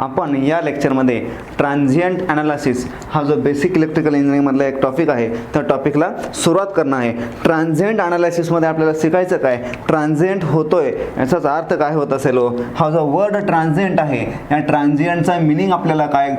आपण या लेक्चरमध्ये ट्रान्झिएंट ॲनालिसिस हा जो बेसिक इलेक्ट्रिकल इंजिनिअरिंगमधला एक टॉपिक आहे त्या टॉपिकला सुरुवात करणं आहे. ट्रान्झिएंट ॲनालिसिसमध्ये आपल्याला शिकायचं काय, ट्रान्झिएंट होतोय याचाच अर्थ काय होत असेल. हा जो वर्ड ट्रान्झिएंट आहे या ट्रान्झिएंटचा मिनिंग आपल्याला काय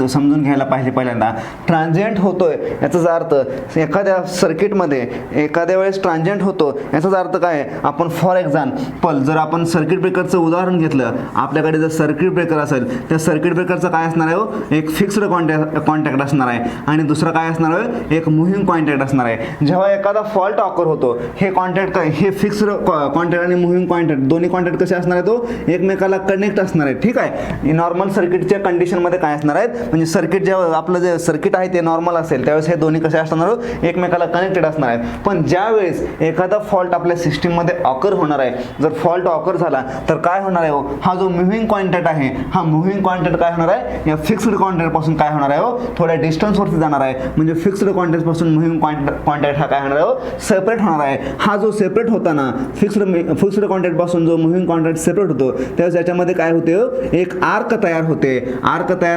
समजून घ्यायला पाहिजे. पहिल्यांदा ट्रान्झिएंट होतोय याचाच अर्थ एखाद्या सर्किटमध्ये एखाद्या वेळेस ट्रान्झिएंट होतो याचाच अर्थ काय. आपण फॉर एक्झाम्पल जर आपण सर्किट ब्रेकरचं उदाहरण घेतलं, आपल्याकडे जर सर्किट ब्रेकर असेल त्या सर्किट ब्रेकरचं काय असणार आहे, एक फिक्स्ड कॉन्टॅक्ट असणार आहे आणि दुसरं काय असणार आहे, एक मूव्हिंग कॉन्टॅक्ट असणार आहे. जेव्हा एखादा फॉल्ट ऑकर होतो हे कॉन्टॅक्ट काय, हे फिक्स्ड कॉन्टॅक्ट आणि मूव्हिंग कॉन्टॅक्ट दोन्ही कॉन्टॅक्ट कसे असणार आहे, तो एकमेकाला कनेक्ट असणार आहे. ठीक आहे. नॉर्मल सर्किटच्या कंडिशनमध्ये काय असणार आहेत, म्हणजे सर्किट जेव्हा आपलं जे सर्किट आहे ते नॉर्मल असेल त्यावेळेस हे दोन्ही कसे असणार, एकमेकाला कनेक्टेड असणार आहेत. पण ज्यावेळेस एखादा फॉल्ट आपल्या सिस्टीममध्ये ऑकर होणार आहे, जर फॉल्ट ऑकर झाला तर काय होणार आहे, हा जो मूव्हिंग कॉन्टॅक्ट आहे हा मूव्हिंग कॉन्टॅक्ट काय होणार आहे, या फिक्स्ड कॉन्टॅक्ट पासून काय होणार आहे, थोड्या डिस्टन्सवरती जाणार आहे. म्हणजे फिक्स्ड कॉन्टॅक्ट पासून मूव्हिंग कॉन्टॅक्ट हा काय होणार आहे, सेपरेट होणार आहे. हा जो सेपरेट होताना फिक्स्ड कॉन्टॅक्ट पासून जो मूव्हिंग कॉन्टॅक्ट सेपरेट होतो त्यावेळेस याच्यामध्ये काय होते, एक आर्क तयार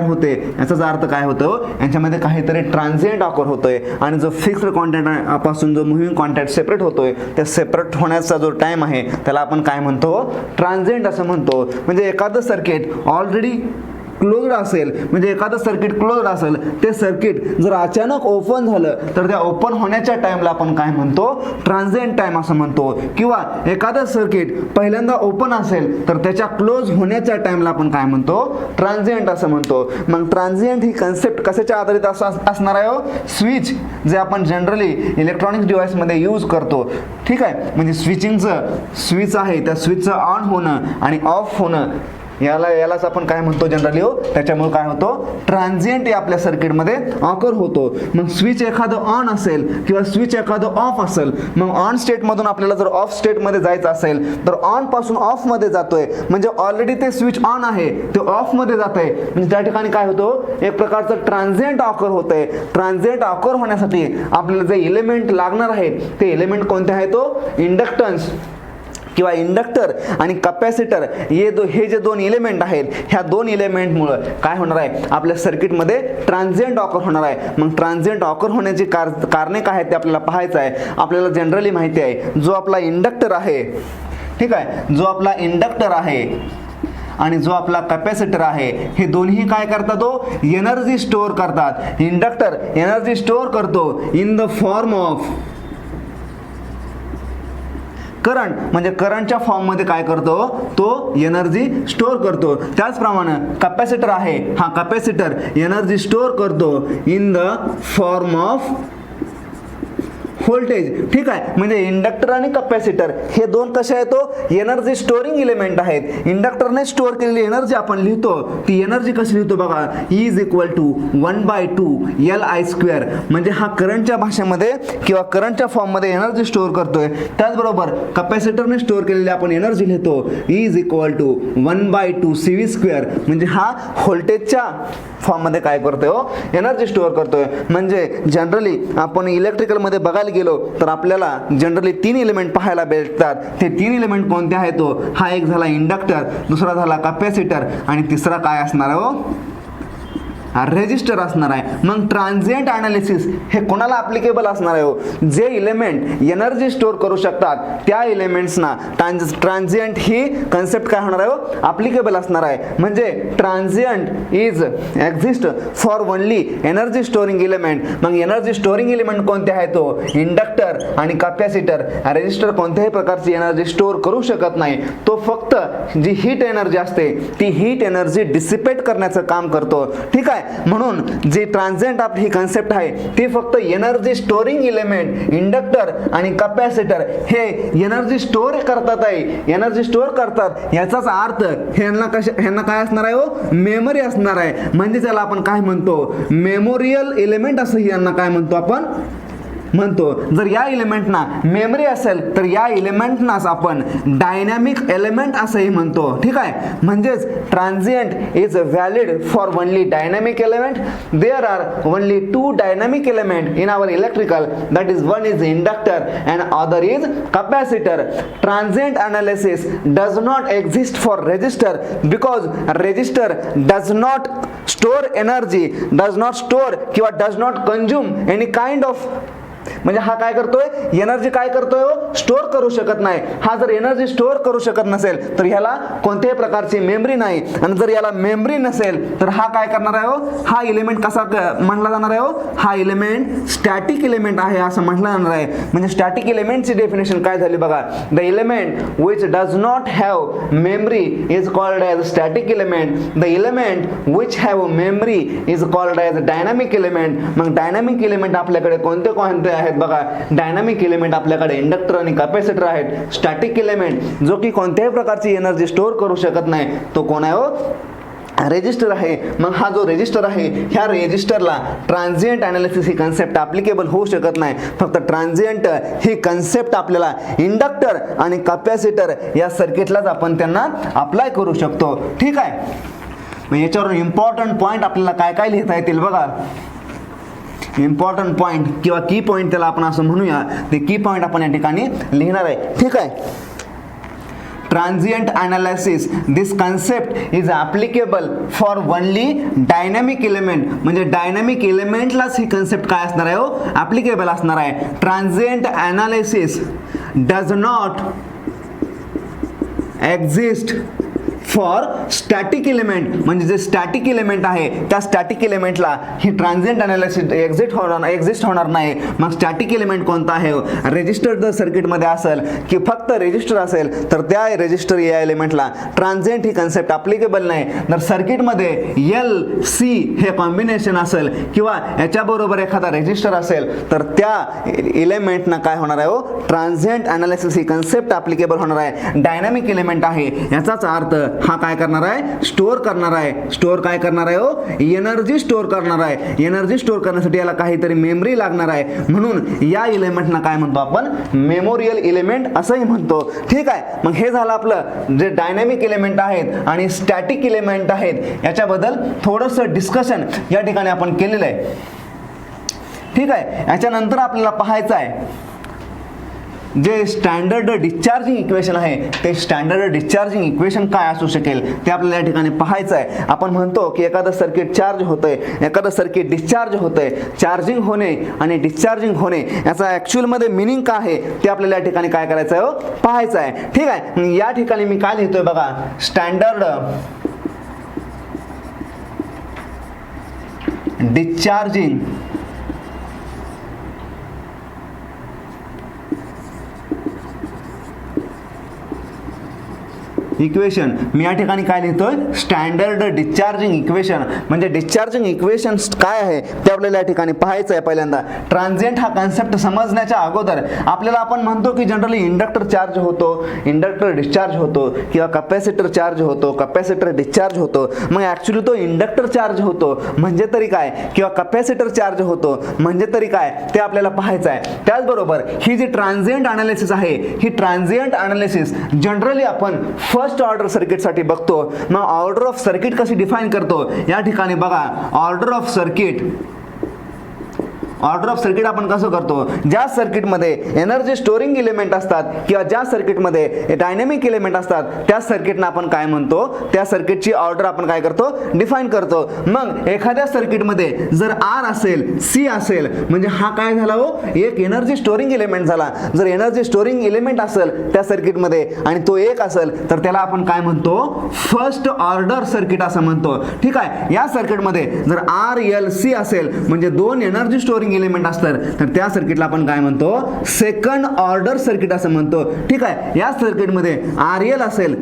होते. याचाच अर्थ काय होतं, यांच्यामध्ये काहीतरी ट्रान्झिएंट ऑकर होतोय आणि जो फिक्स्ड कॉन्टॅक्ट पासून जो मूव्हिंग कॉन्टॅक्ट सेपरेट होतोय त्या सेपरेट होण्याचा जो टाइम आहे त्याला आपण काय म्हणतो, ट्रान्झिएंट असं म्हणतो. म्हणजे एखादं सर्किट ऑलरेडी क्लोज्ड असेल, म्हणजे एखादं सर्किट क्लोज्ड असेल ते सर्किट जर अचानक ओपन झालं तर त्या ओपन होण्याच्या टाइमला आपण काय म्हणतो, ट्रान्झिएंट टाइम असं म्हणतो. किंवा एखादं सर्किट पहिल्यांदा ओपन असेल तर त्याच्या क्लोज होण्याच्या टाइमला आपण काय म्हणतो, ट्रान्झिएंट असं म्हणतो. मग ट्रान्झिएंट ही कन्सेप्ट कशाच्या आधारित असणार आहे, स्विच जे आपण जनरली इलेक्ट्रॉनिक्स डिव्हाइसमध्ये यूज करतो. ठीक आहे. म्हणजे स्विचिंगचं स्विच आहे त्या स्विचचं ऑन होणं आणि ऑफ होणं यालाच आपण काय म्हणतो जनरली, त्याच्यामुळे काय होतो, ट्रान्झिएंट आपल्या सर्किटमध्ये ऑकर होतो. मग स्विच एखादं ऑन असेल किंवा स्विच एखादं ऑफ असेल, मग ऑन स्टेटमधून आपल्याला जर ऑफ स्टेटमध्ये जायचं असेल तर ऑन पासून ऑफमध्ये जातोय, म्हणजे ऑलरेडी ते स्विच ऑन आहे ते ऑफमध्ये जात आहे. म्हणजे त्या ठिकाणी काय होतं, एक प्रकारचं ट्रान्झिएंट ऑकर होतंय. ट्रान्झिएंट ऑकर होण्यासाठी आपल्याला जे एलिमेंट लागणार आहेत ते एलिमेंट कोणते आहेत, तो इंडक्टन्स किंवा इंडक्टर आणि कॅपॅसिटर हे जे दोन एलिमेंट आहेत ह्या दोन एलिमेंटमुळे काय होणार आहे, आपल्या सर्किटमध्ये ट्रान्झिएंट ऑकर होणार आहे. मग ट्रान्झिएंट ऑकर होण्याची कारणे काय आहेत ते आपल्याला पाहायचं आहे. आपल्याला जनरली माहिती आहे जो आपला इंडक्टर आहे, ठीक आहे, जो आपला इंडक्टर आहे आणि जो आपला कॅपॅसिटर आहे हे दोन्ही काय करतात, तो एनर्जी स्टोअर करतात. इंडक्टर एनर्जी स्टोअर करतो in the form of current, म्हणजे करंटच्या फॉर्ममध्ये काय करतो, तो एनर्जी स्टोअर करतो. त्याचप्रमाणे कॅपॅसिटर आहे, हा कॅपॅसिटर एनर्जी स्टोअर करतो in the form off voltage. ठीक आहे. म्हणजे इंडक्टर आणि कॅपॅसिटर हे दोन कसे आहेत, तो एनर्जी स्टोअरिंग एलिमेंट आहेत. इंडक्टरने स्टोअर केलेली एनर्जी आपण लिहितो, ती एनर्जी कशी लिहितो बघा, इज इक्वल टू 1/2 LI². म्हणजे हा करंटच्या भाषेमध्ये किंवा करंटच्या फॉर्ममध्ये एनर्जी स्टोअर करतोय. त्याचबरोबर कॅपॅसिटरने स्टोअर केलेली आपण एनर्जी लिहितो इज इक्वल टू 1/2 CV². म्हणजे हा व्होल्टेजच्या फॉर्ममध्ये काय करतोय, एनर्जी स्टोअर करतोय. म्हणजे जनरली आपण इलेक्ट्रिकलमध्ये बघायला गेलो तर आपल्याला जनरली 3 एलिमेंट पाहायला भेटतात. ते 3 एलिमेंट कोणते आहेत, हा एक झाला इंडक्टर, दुसरा झाला कॅपॅसिटर आणि तिसरा काय असणार आहे, रेजिस्टर असणार आहे. मग ट्रान्झिएंट ॲनालिसिस हे कोणाला ॲप्लिकेबल असणार आहे, जे एलिमेंट एनर्जी स्टोअर करू शकतात त्या एलिमेंट्सना ट्रान्झिएंट ही कन्सेप्ट काय होणार आहे, ॲप्लिकेबल असणार आहे. म्हणजे transient is exist for only energy storing element. मग एनर्जी स्टोअरिंग एलिमेंट कोणते आहेत, तो इंडक्टर आणि कॅपॅसिटर. रेजिस्टर कोणत्याही प्रकारची एनर्जी स्टोअर करू शकत नाही, तो फक्त जी हीट एनर्जी असते ती हीट एनर्जी डिसिपेट करण्याचं काम करतो. ठीक आहे. म्हणून जे ट्रान्झिएंट ही कन्सेप्ट आहे ती फक्त एनर्जी स्टोअरिंग एलिमेंट इंडक्टर आणि कॅपॅसिटर हे एनर्जी स्टोअर करतात एनर्जी स्टोअर करतात. याचाच अर्थ ह्यांना काय असणार आहे, मेमरी असणार आहे. म्हणजे त्याला आपण काय म्हणतो, मेमोरियल एलिमेंट असं यांना काय म्हणतो आपण, म्हणतो. जर या इलेमेंटना मेमरी असेल तर या इलेमेंटनाच आपण डायनॅमिक एलिमेंट असंही म्हणतो. ठीक आहे, म्हणजेच transient is valid for only dynamic element. There are only two dynamic element in our electrical, that is one is inductor and other is capacitor. Transient analysis does not exist for resistor because resistor does not store energy, does not store किंवा does not consume any kind of, म्हणजे हा काय करतोय, energy काय करतोय, store करू शकत नाही. हा जर एनर्जी स्टोअर करू शकत नसेल तर ह्याला कोणत्याही प्रकारची मेमरी नाही. आणि जर याला मेमरी नसेल तर हा काय करणार आहे, हा एलिमेंट कसा म्हटला जाणार आहे, हा एलिमेंट स्टॅटिक एलिमेंट आहे असं म्हटलं जाणार आहे. म्हणजे स्टॅटिक एलिमेंटची डेफिनेशन काय झाली बघा, the element which does not have memory is called as static element. The element which have memory is called as dynamic element. मग डायनॅमिक एलिमेंट आपल्याकडे कोणते कोणते आहेत बघा, डायनॅमिक एलिमेंट आपल्याकडे इंडक्टर आणि कॅपॅसिटर आहेत. स्टॅटिक एलिमेंट जो की कोणत्याही प्रकारची एनर्जी स्टोअर करू शकत नाही तो कोण आहे, रेजिस्टर आहे. मग हा जो रेजिस्टर आहे ह्या रेजिस्टरला ट्रान्झिएंट अनालिसिस ही कन्सेप्ट ॲप्लिकेबल होऊ शकत नाही. फक्त ट्रान्झिएंट ही कन्सेप्ट आपल्याला इंडक्टर आणि कॅपॅसिटर या सर्किटलाच आपण त्यांना अप्लाय करू शकतो. ठीक आहे, मग याच्यावरून इम्पॉर्टंट पॉईंट आपल्याला काय काय लिहिता येतील बघा. इम्पॉर्टंट पॉईंट किंवा की पॉईंट त्याला आपण असं म्हणूया, ते की पॉईंट आपण या ठिकाणी लिहिणार आहे. ठीक आहे, transient analysis this concept is applicable for only dynamic element. म्हणजे डायनॅमिक एलिमेंटलाच ही कन्सेप्ट काय असणार आहे, ॲप्लिकेबल असणार आहे. Transient analysis does not exist for static element. म्हणजे जे स्टॅटिक एलिमेंट आहे त्या स्टॅटिक एलिमेंटला ही ट्रान्झिएंट अनालिसिस एक्झिस्ट होणार नाही. मग स्टॅटिक एलिमेंट कोणता आहे, रेजिस्टर जर सर्किटमध्ये असेल की फक्त रेजिस्टर असेल तर त्या रेजिस्टर या एलिमेंटला ट्रान्झिएंट ही कन्सेप्ट ॲप्लिकेबल नाही. जर सर्किटमध्ये एल सी हे कॉम्बिनेशन असेल किंवा याच्याबरोबर एखादा रेजिस्टर असेल तर त्या एलिमेंटना काय होणार आहे, ट्रान्झिएंट अनालिसिस ही कन्सेप्ट ॲप्लिकेबल होणार आहे. डायनॅमिक एलिमेंट आहे याचाच अर्थ हा काय करणार आहे, स्टोअर करणार आहे. स्टोअर काय करणार आहे, एनर्जी स्टोअर करणार आहे. एनर्जी स्टोअर करण्यासाठी याला काहीतरी मेमरी लागणार आहे. म्हणून या एलिमेंटना काय म्हणतो आपण, मेमोरियल एलिमेंट असंही म्हणतो. ठीक आहे, मग हे झालं आपलं जे डायनॅमिक एलिमेंट आहेत आणि स्टॅटिक एलिमेंट आहेत याच्याबद्दल थोडंसं डिस्कशन या ठिकाणी आपण केलेलं आहे. ठीक आहे, याच्यानंतर आपल्याला पाहायचं आहे जे स्टँडर्ड डिस्चार्जिंग इक्वेशन आहे ते स्टँडर्ड डिस्चार्जिंग इक्वेशन काय असू शकेल ते आपल्याला या ठिकाणी पाहायचं आहे. आपण म्हणतो की एखादं सर्किट चार्ज होतंय, एखादं सर्किट डिस्चार्ज होतंय. चार्जिंग होणे आणि डिस्चार्जिंग होणे याचा ॲक्च्युअलमध्ये मिनिंग काय आहे ते आपल्याला या ठिकाणी काय करायचं आहे, पाहायचं आहे. ठीक आहे, या ठिकाणी मी काय लिहितोय बघा, स्टँडर्ड डिस्चार्जिंग इक्वेशन. मी या ठिकाणी काय लिहितोय, स्टँडर्ड डिस्चार्जिंग इक्वेशन. म्हणजे डिस्चार्जिंग इक्वेशन काय आहे ते आपल्याला या ठिकाणी पाहायचं आहे. पहिल्यांदा ट्रान्झिएंट हा कन्सेप्ट समजण्याच्या अगोदर आपल्याला आपण म्हणतो की जनरली इंडक्टर चार्ज होतो, इंडक्टर डिस्चार्ज होतो किंवा कॅपॅसिटर चार्ज होतो, कॅपॅसिटर डिस्चार्ज होतो. मग ॲक्च्युली तो इंडक्टर चार्ज होतो म्हणजे तरी काय किंवा कॅपॅसिटर चार्ज होतो म्हणजे तरी काय ते आपल्याला पाहायचं आहे. त्याचबरोबर ही जी ट्रान्झिएंट अनालिसिस आहे ही ट्रान्झिएंट अनालिसिस जनरली आपण फर्स्ट ऑर्डर सर्किटसाठी बघतो. मग ऑर्डर ऑफ सर्किट कशी डिफाइन करतो या ठिकाणी बघा, ऑर्डर ऑफ सर्किट आपण कसं करतो, ज्या सर्किटमध्ये एनर्जी स्टोरिंग एलिमेंट असतात किंवा ज्या सर्किटमध्ये डायनॅमिक एलिमेंट असतात त्या सर्किटना आपण काय म्हणतो, त्या सर्किटची ऑर्डर आपण काय करतो, डिफाइन करतो. मग एखाद्या सर्किटमध्ये जर आर असेल, सी असेल म्हणजे हा काय झाला हो, एक एनर्जी स्टोरिंग एलिमेंट झाला. जर एनर्जी स्टोरिंग एलिमेंट असेल त्या सर्किटमध्ये आणि तो एक असेल तर त्याला आपण काय म्हणतो, फर्स्ट ऑर्डर सर्किट असं म्हणतो. ठीक आहे, या सर्किटमध्ये जर आर एल सी असेल म्हणजे दोन एनर्जी स्टोरिंग एलिमेंट असतात तर त्या सर्किटला आपण काय म्हणतो, सेकंड ऑर्डर सर्किट असं म्हणतो. ठीक आहे, या सर्किटमध्ये आर एल असेल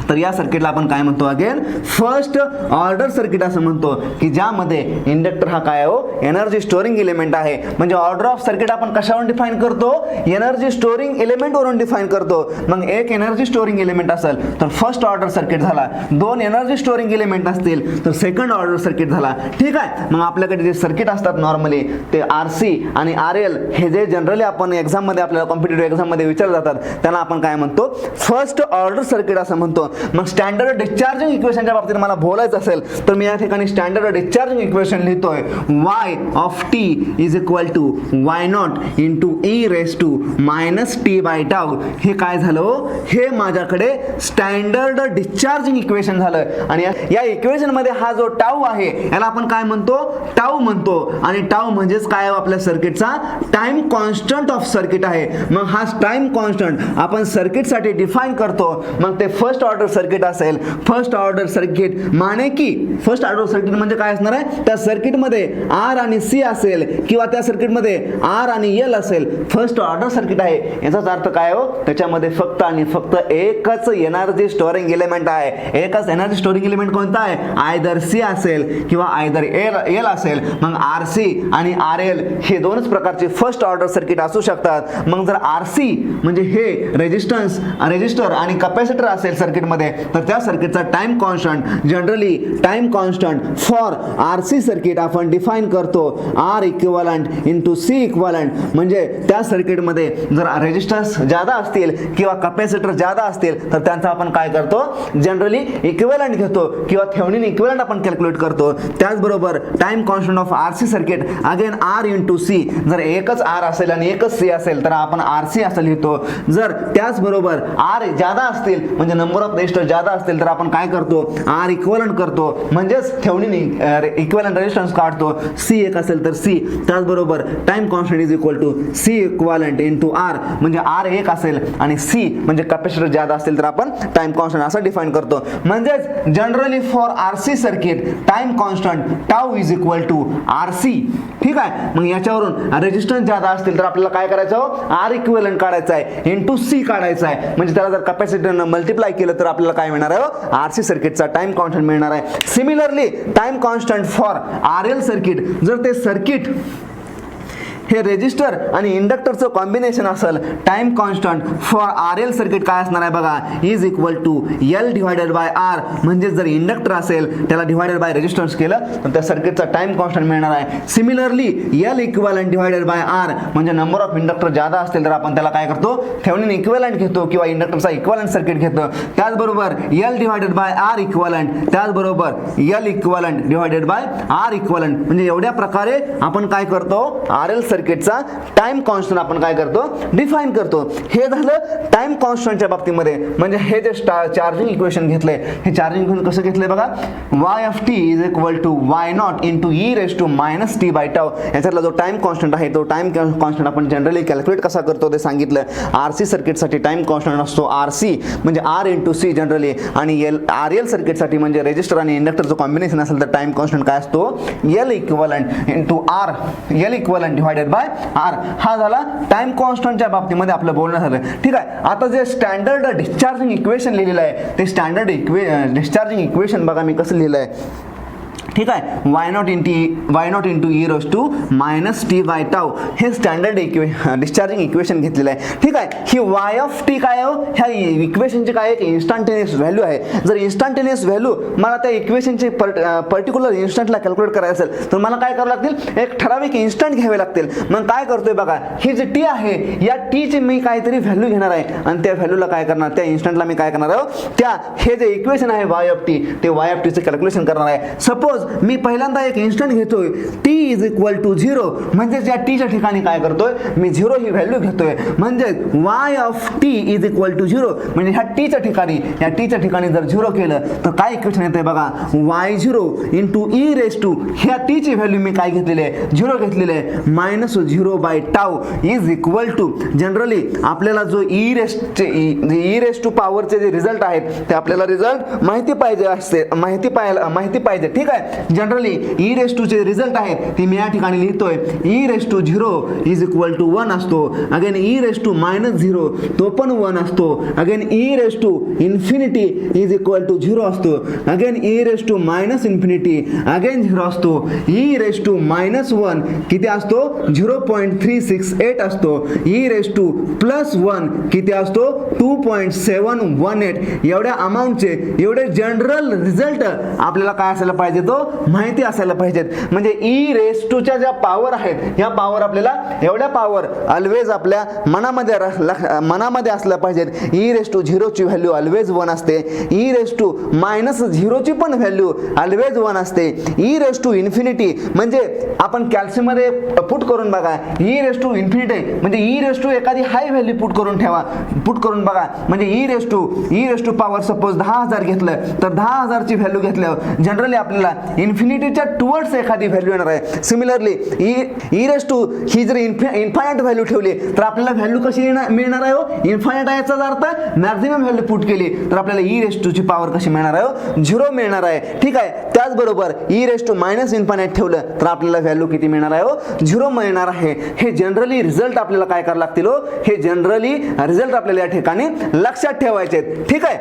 तर या सर्किटला आपण काय म्हणतो अगेन फर्स्ट ऑर्डर सर्किट असं म्हणतो की ज्यामध्ये इंडक्टर हा काय हो एनर्जी स्टोरिंग एलिमेंट आहे. म्हणजे ऑर्डर ऑफ सर्किट आपण कशावरून डिफाइन करतो एनर्जी स्टोरिंग एलिमेंट वरून डिफाइन करतो. मग एक एनर्जी स्टोरिंग एलिमेंट असेल तर फर्स्ट ऑर्डर सर्किट झाला, दोन एनर्जी स्टोरिंग एलिमेंट असतील तर सेकंड ऑर्डर सर्किट झाला. ठीक आहे. मग आपल्याकडे जे सर्किट असतात नॉर्मली ते RC आणि RL हे जे जनरली आपण एक्झाम मध्ये आपल्याला कॉम्पिटिटिव्ह एक्झाम मध्ये विचारले जातात त्याला आपण काय म्हणतो फर्स्ट ऑर्डर सर्किट असं म्हणतो. मग स्टँडर्ड डिस्चार्जिंग इक्वेशनच्या बाबतीत मला बोलायचं असेल तर मी या ठिकाणी स्टँडर्ड डिस्चार्जिंग इक्वेशन लिहितोय y of t is equal to y0 into e raise to minus t by tau. हे काय झालं हे माझ्याकडे स्टँडर्ड डिस्चार्जिंग इक्वेशन झालं. आणि या इक्वेशन मध्ये हा जो टाऊ आहे याला आपण काय म्हणतो टाऊ म्हणतो. आणि टाऊ म्हणजेच काय आपल्या सर्किटचा टाइम कॉन्स्टंट ऑफ सर्किट आहे. मग हा टाइम कॉन्स्टंट आपण सर्किट साठी डिफाइन करतो. मग ते फर्स्ट ऑर्डर सर्किट असेल. फर्स्ट ऑर्डर सर्किट माने की फर्स्ट ऑर्डर सर्किट म्हणजे काय असणार आहे त्या सर्किट मध्ये R आणि C असेल किंवा त्या सर्किट मध्ये R आणि L असेल. फर्स्ट ऑर्डर सर्किट आहे याचाच अर्थ काय हो त्याच्यामध्ये फक्त आणि फक्त एकच एनर्जी स्टोरिंग एलिमेंट आहे. एकच एनर्जी स्टोरिंग एलिमेंट कोणता आहे आयदर C असेल किंवा आयदर L असेल. मग RC आणि RL हे दोनच प्रकारचे फर्स्ट ऑर्डर सर्किट असू शकतात. मग जर RC म्हणजे हे रेजिस्टर आणि कॅपॅसिटर असेल सर्किट मध्ये तर त्या सर्किटचा time constant generally time constant for RC circuit आपण डिफाइन करतो R equivalent into C equivalent. म्हणजे त्या सर्किट मध्ये जर रेजिस्टन्स ज्यादा असतील किंवा कॅपॅसिटर ज्यादा असतील तर त्यांचा आपण काय करतो जनरली इक्विव्हॅलंट घेतो किंवा थेवेनिन इक्विव्हॅलंट आपण कॅल्क्युलेट करतो. त्याचबरोबर time constant of RC circuit again R into C. जर एकच R असेल आणि एकच C असेल तर आपण RC असं लिहितो. जर त्याचबरोबर R ज्यादा असतील म्हणजे नंबर ऑफ रेजिस्टर ज्यादा असतील तर आपण काय करतो R इक्विव्हॅलंट करतो म्हणजेच थेवेनिन इक्विव्हॅलंट रेजिस्टन्स काढतो. C एक असेल तर C. त्याचबरोबर time constant is equal to C equivalent into R. म्हणजे R एक असेल आणि C म्हणजे कॅपॅसिटर ज्यादा असतील तर आपण टाइम कॉन्स्टंट असं डिफाइन करतो. म्हणजेच generally for RC circuit time constant tau is equal to RC. ठीक आहे. मग याच्यावरून रेजिस्टन्स ज्यादा असतील तर आपल्याला काय करायचं R इक्विव्हॅलंट काढायचं आहे इंटू C काढायचं आहे. म्हणजे त्याला जर कॅपॅसिटरनं मल्टिप्लाय केलं तर आपल्याला काय मिळणार आहे RC सर्किटचा टाइम कॉन्स्टंट मिळणार आहे. Similarly time constant for RL circuit जर ते सर्किट हे रेजिस्टर आणि इंडक्टरचं कॉम्बिनेशन असेल time constant for RL circuit काय असणार आहे बघा is equal to L divided by R. म्हणजे जर इंडक्टर असेल त्याला डिवायडेड बाय रेजिस्टन्स केलं तर त्या सर्किटचा टाइम कॉन्स्टंट मिळणार आहे. Similarly L equivalent divided by R म्हणजे नंबर ऑफ इंडक्टर ज्यादा असतील तर आपण त्याला काय करतो थेवेनिन इक्विव्हॅलंट घेतो किंवा इंडक्टरचा इक्विव्हॅलंट सर्किट घेतो. त्याचबरोबर L divided by R equivalent. त्याचबरोबर L equivalent divided by R equivalent. म्हणजे एवढ्या प्रकारे आपण काय करतो RL सर्किटचा टाइम कॉन्स्टंट आपण काय करतो डिफाइन करतो. हे झालं टाइम कॉन्स्टंटच्या बाबतीमध्ये. म्हणजे हे जे चार्जिंग इक्वेशन घेतले हे चार्जिंग इक्वेशन कसं घेतलंय बघा y of t is equal to y0 into e raise to minus t by tau. याच्यातला जो टाइम कॉन्स्टंट आहे तो टाइम कॉन्स्टंट आपण जनरली कॅल्क्युलेट कसा करतो ते सांगितलं. RC सर्किटसाठी टाइम कॉन्स्टंट असतो RC म्हणजे R इंटू C जनरली. आणि RL सर्किटसाठी म्हणजे रेजिस्टर आणि इंडक्टरचं कॉम्बिनेशन असेल तर टाइम कॉन्स्टंट काय असतो L equivalent into R. L equivalent divided by R. हा झाला टाइम कॉन्स्टंटच्या बाबतीमध्ये आपलं बोलणं झालं. ठीक आहे. आता जे स्टँडर्ड डिस्चार्जिंग इक्वेशन लिहिलेलं आहे ते स्टँडर्ड डिस्चार्जिंग इक्वेशन बघा मी कसं लिहिलं आहे. ठीक आहे. y0 into e raise to minus t by tau हे स्टँडर्ड डिस्चार्जिंग इक्वेशन घेतलेलं आहे. ठीक आहे. ही y ऑफ t काय हो ह्या इक्वेशनची काय एक इन्स्टंटेनियस व्हॅल्यू आहे. जर इन्स्टंटेनियस व्हॅल्यू मला त्या इक्वेशनची पर्टिक्युलर इन्स्टंटला कॅल्क्युलेट करायचं असेल तर मला काय करावं लागतील एक ठराविक इन्स्टंट घ्यावे लागतील. मग काय करतोय बघा ही जी t आहे या t ची मी काहीतरी व्हॅल्यू घेणार आहे आणि त्या व्हॅल्यूला काय करणार त्या इन्स्टंटला मी काय करणार आहे त्या हे जे इक्वेशन आहे y ऑफ t ते y ऑफ t चे कॅल्क्युलेशन करणार आहे. सपोज मी पहिल्यांदा एक इन्स्टंट घेतोय t इज इक्वल टू 0 म्हणजे या t च्या ठिकाणी काय करतोय मी 0 ही व्हॅल्यू घेतोय. म्हणजे y of t is equal to 0 म्हणजे ह्या t च्या ठिकाणी जर 0 केलं तर काय इक्वेशन येतंय बघा y0 into e raise to ह्या t ची व्हॅल्यू मी काय घेतलेली आहे 0 घेतलेली आहे minus 0 by tau is equal to generally आपल्याला जो e रेस टू पॉवरचे जे रिझल्ट आहेत ते आपल्याला रिझल्ट माहिती पाहिजे. ठीक आहे. जनरली ई रेस टूचे रिझल्ट आहेत ते मी या ठिकाणी लिहितोय. E raise to 0 is equal to 1 असतो. अगेन ई रेस टू -0 तो पण 1 असतो. Again E raise to infinity is equal to 0 असतो. Again E raise to -infinity again 0 असतो. ई रेस टू -1 किती असतो 0.368 असतो. ई रेस टू +1 किती असतो 2.718. एवढ्या अमाऊंटचे एवढे जनरल रिझल्ट आपल्याला काय असायला पाहिजे तो माहिती असायला पाहिजेत. म्हणजे ई रेस टूच्या ज्या पॉवर आहेत ह्या पॉवर आपल्याला एवढ्या पॉवर ऑलवेज आपल्या मनामध्ये असल्या पाहिजेत. ई रेस टू 0 ची व्हॅल्यू ऑलवेज 1 असते. ई रेस टू -0 ची पण व्हॅल्यू ऑलवेज 1 असते. ई रेस टू इन्फिनिटी म्हणजे आपण कॅल्शियम मध्ये पुट करून बघा. ई रेस टू इन्फिनिटी म्हणजे ई रेस टू एखादी हाय व्हॅल्यू पुट करून बघा. म्हणजे E raise to power suppose 10,000 घेतलं तर 10,000 ची व्हॅल्यू घेतल्यावर जनरली आपल्याला इन्फिनिटीच्या टुवर्ड्स एखादी व्हॅल्यू येणार आहे. सिमिलरली ई रेस टू ही जर इन्फायनाइट व्हॅल्यू ठेवली तर आपल्याला व्हॅल्यू कशी मिळणार आहे हो इन्फायनाइट आहे याचा अर्थ मॅक्झिमम व्हॅल्यू पुट केली तर आपल्याला ई रेस टू ची पॉवर कशी मिळणार आहे हो 0 मिळणार आहे. ठीक आहे. त्याचबरोबर ई रेस टू -इन्फायनाइट ठेवलं तर आपल्याला व्हॅल्यू किती मिळणार आहे हो 0 मिळणार आहे. हे जनरली रिझल्ट आपल्याला काय करावं लागतील हो हे जनरली रिझल्ट आपल्याला या ठिकाणी लक्षात ठेवायचे. ठीक आहे.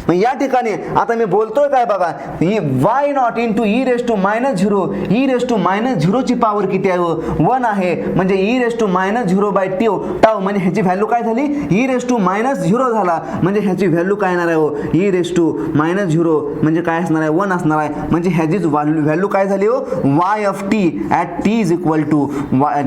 मग या ठिकाणी आता मी बोलतोय काय बघा Y naught into E raise to -0. E raise to -0 ची पॉवर किती आहे 1 आहे. म्हणजे ई रेस टू -0/टाऊ म्हणजे ह्याची व्हॅल्यू काय झाली ई रेस टू -0 झाला. म्हणजे ह्याची व्हॅल्यू काय येणार आहे हो ई रेस टू -0 म्हणजे काय असणार आहे 1 असणार आहे. म्हणजे ह्याचीच व्हॅल्यू काय झाली हो Y of T at T is equal to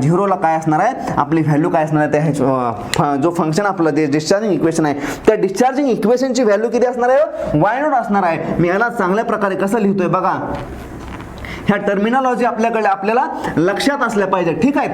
0 ला काय असणार आहे आपली व्हॅल्यू काय असणार आहे त्या जो फंक्शन आपलं ते डिस्चार्जिंग इक्वेशन आहे त्या डिस्चार्जिंग इक्वेशनची व्हॅल्यू किती असणार आहे वाय नॉट असणार आहे. मी याला चांगल्या प्रकारे कसं लिहितोय बघा. ह्या टर्मिनॉलॉजी आपल्याला लक्षात असल्या पाहिजे. ठीक आहे.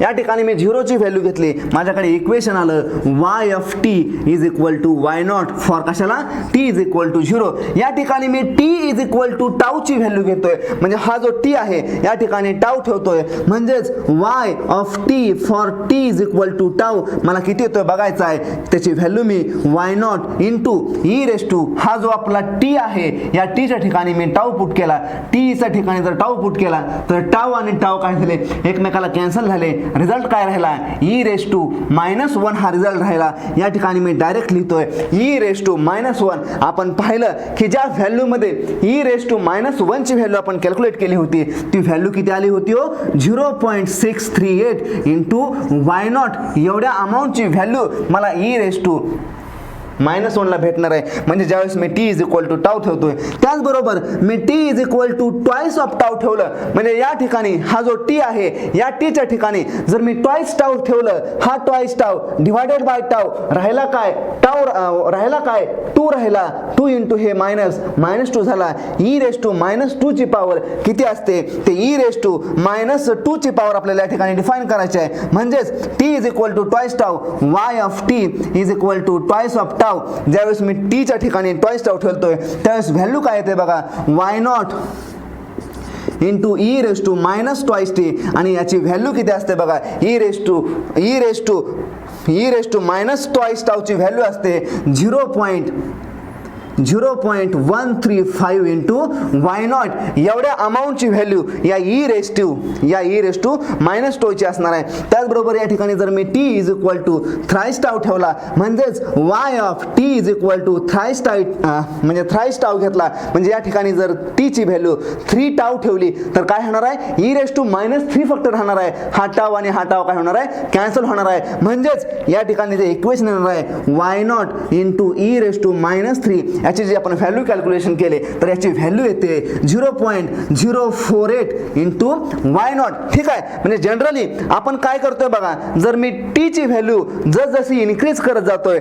या ठिकाणी मी 0 ची व्हॅल्यू घेतली माझ्याकडे इक्वेशन आलं y of T is equal to y naught for कशाला टी इज इक्वल टू 0. या ठिकाणी मी t is equal to tau ची व्हॅल्यू घेतोय. म्हणजे हा जो टी आहे या ठिकाणी टाऊ ठेवतोय. म्हणजेच Y of T for T is equal to tau मला किती येतोय बघायचं आहे. त्याची व्हॅल्यू मी Y naught into E raise to हा जो आपला टी आहे या टीच्या ठिकाणी मी टाऊ पुट केला. टीच्या ठिकाणी जर टाऊ पुट केला तर टाऊ आणि टाऊ काय झाले एकमेकाला कॅन्सल झाले. रिझल्ट काय राहिला ई रेस टू -1 हा रिझल्ट राहिला. या ठिकाणी मी डायरेक्ट लिहितोय ई रेस टू -1. आपण पाहिलं की ज्या व्हॅल्यू मध्ये ई रेस टू -1 ची व्हॅल्यू आपण कॅल्क्युलेट केली होती ती व्हॅल्यू किती आली होती हो 0.638 इंटू वाय नॉट एवढ्या अमाऊंटची व्हॅल्यू मला ई रेस टू -1 ला भेटणार आहे. म्हणजे ज्यावेळेस मी t is equal to tau ठेवतोय त्याचबरोबर मी t is equal to twice of tau ठेवलं. म्हणजे या ठिकाणी हा जो टी आहे या टीच्या ठिकाणी जर मी ट्वाइस टाऊ ठेवलं हा twice tau divided by tau राहिला काय टाऊ राहिला काय 2 राहिला 2 इंटू हे -2 झाला. ई रेस टू -2 ची पॉवर किती असते ते ई रेस टू -2 ची पॉवर आपल्याला या ठिकाणी डिफाइन करायची आहे. म्हणजेच T is equal to twice tau Y of T is equal to twice of tau. ज्यावेळेस मी टीच्या ठिकाणी ट्वाइस टाऊ ठेवतोय त्यावेळेस व्हॅल्यू काय येते बघा Y naught into E raise to -twice t आणि याची व्हॅल्यू किती असते बघा E raise to -twice tau ची व्हॅल्यू असते 0.135 इंटू वाय नॉट एवढ्या अमाऊंटची व्हॅल्यू या ई रेस टू -2 ची असणार आहे. त्याचबरोबर या ठिकाणी जर मी t is equal to thrice tau ठेवला म्हणजेच Y of T is equal to thrice tau घेतला म्हणजे या ठिकाणी जर टी ची व्हॅल्यू 3 टाऊ ठेवली तर काय होणार आहे ई रेस टू -3 फक्त राहणार आहे. हा टाऊ आणि हा टाऊ काय होणार आहे कॅन्सल होणार आहे. म्हणजेच या ठिकाणी जे इक्वेशन येणार आहे Y naught into E raise to -3 याची जी आपण व्हॅल्यू कॅल्क्युलेशन केले तर याची व्हॅल्यू येते 0.048 इंटू वाय नॉट. ठीक आहे. म्हणजे जनरली आपण काय करतोय बघा जर मी टी ची व्हॅल्यू जशी इन्क्रीज करत जातोय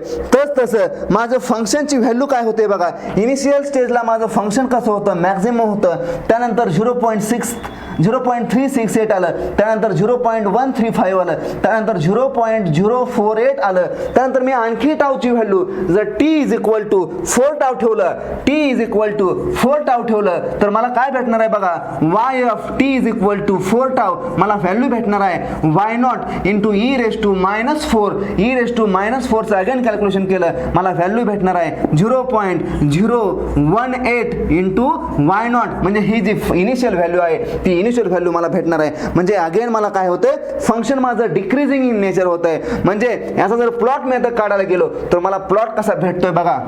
तसं माझं फंक्शनची व्हॅल्यू काय होते बघा. इनिशियल स्टेजला माझं फंक्शन कसं होतं मॅक्झिमम होतं त्यानंतर 0.368 आलं त्यानंतर 0.135 आलं त्यानंतर 0.048 आलं त्यानंतर मी आणखी टाऊची व्हॅल्यू जर T is equal to 4 tau ठेवलं, t is equal to 4 tau ठेवलं, तर मला काय भेटणार आहे बघा, y of t is equal to 4 tau मला व्हॅल्यू भेटणार आहे y naught into e raise to minus 4, e raise to minus 4 चं अगेन कॅल्क्युलेशन केलं, मला व्हॅल्यू भेटणार आहे 0.018 इंटू y नॉट, म्हणजे ही जी इनिशियल व्हॅल्यू आहे ती इनिशियल व्हॅल्यू मला भेटणार आहे. म्हणजे अगेन मला काय होतंय, फंक्शन माझं डिक्रीजिंग इन नेचर होत आहे. म्हणजे याचा जर प्लॉट मेथड काढायला गेलो तर मला प्लॉट कसा भेटतोय बघा.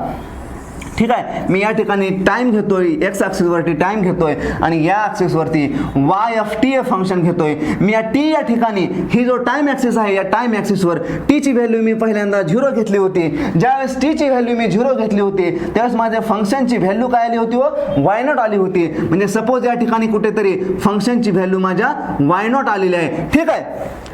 ठीक आहे, मी या ठिकाणी टाइम घेतोय, एक्स ॲक्सिस वरती टाइम घेतोय आणि या ॲक्सिस वरती y ऑफ t हे फंक्शन घेतोय. मी या t या ठिकाणी ही जो टाइम ॲक्सिस आहे या टाइम ॲक्सिस वर t ची व्हॅल्यू मी पहिल्यांदा 0 घेतली होती. ज्यावेळेस t ची व्हॅल्यू मी 0 घेतली होती त्यावेळेस माझ्या फंक्शनची व्हॅल्यू काय आली होती, y नॉट आली होती. म्हणजे सपोज या ठिकाणी कुठेतरी फंक्शनची व्हॅल्यू माझ्या y नॉट आलेली आहे. ठीक आहे,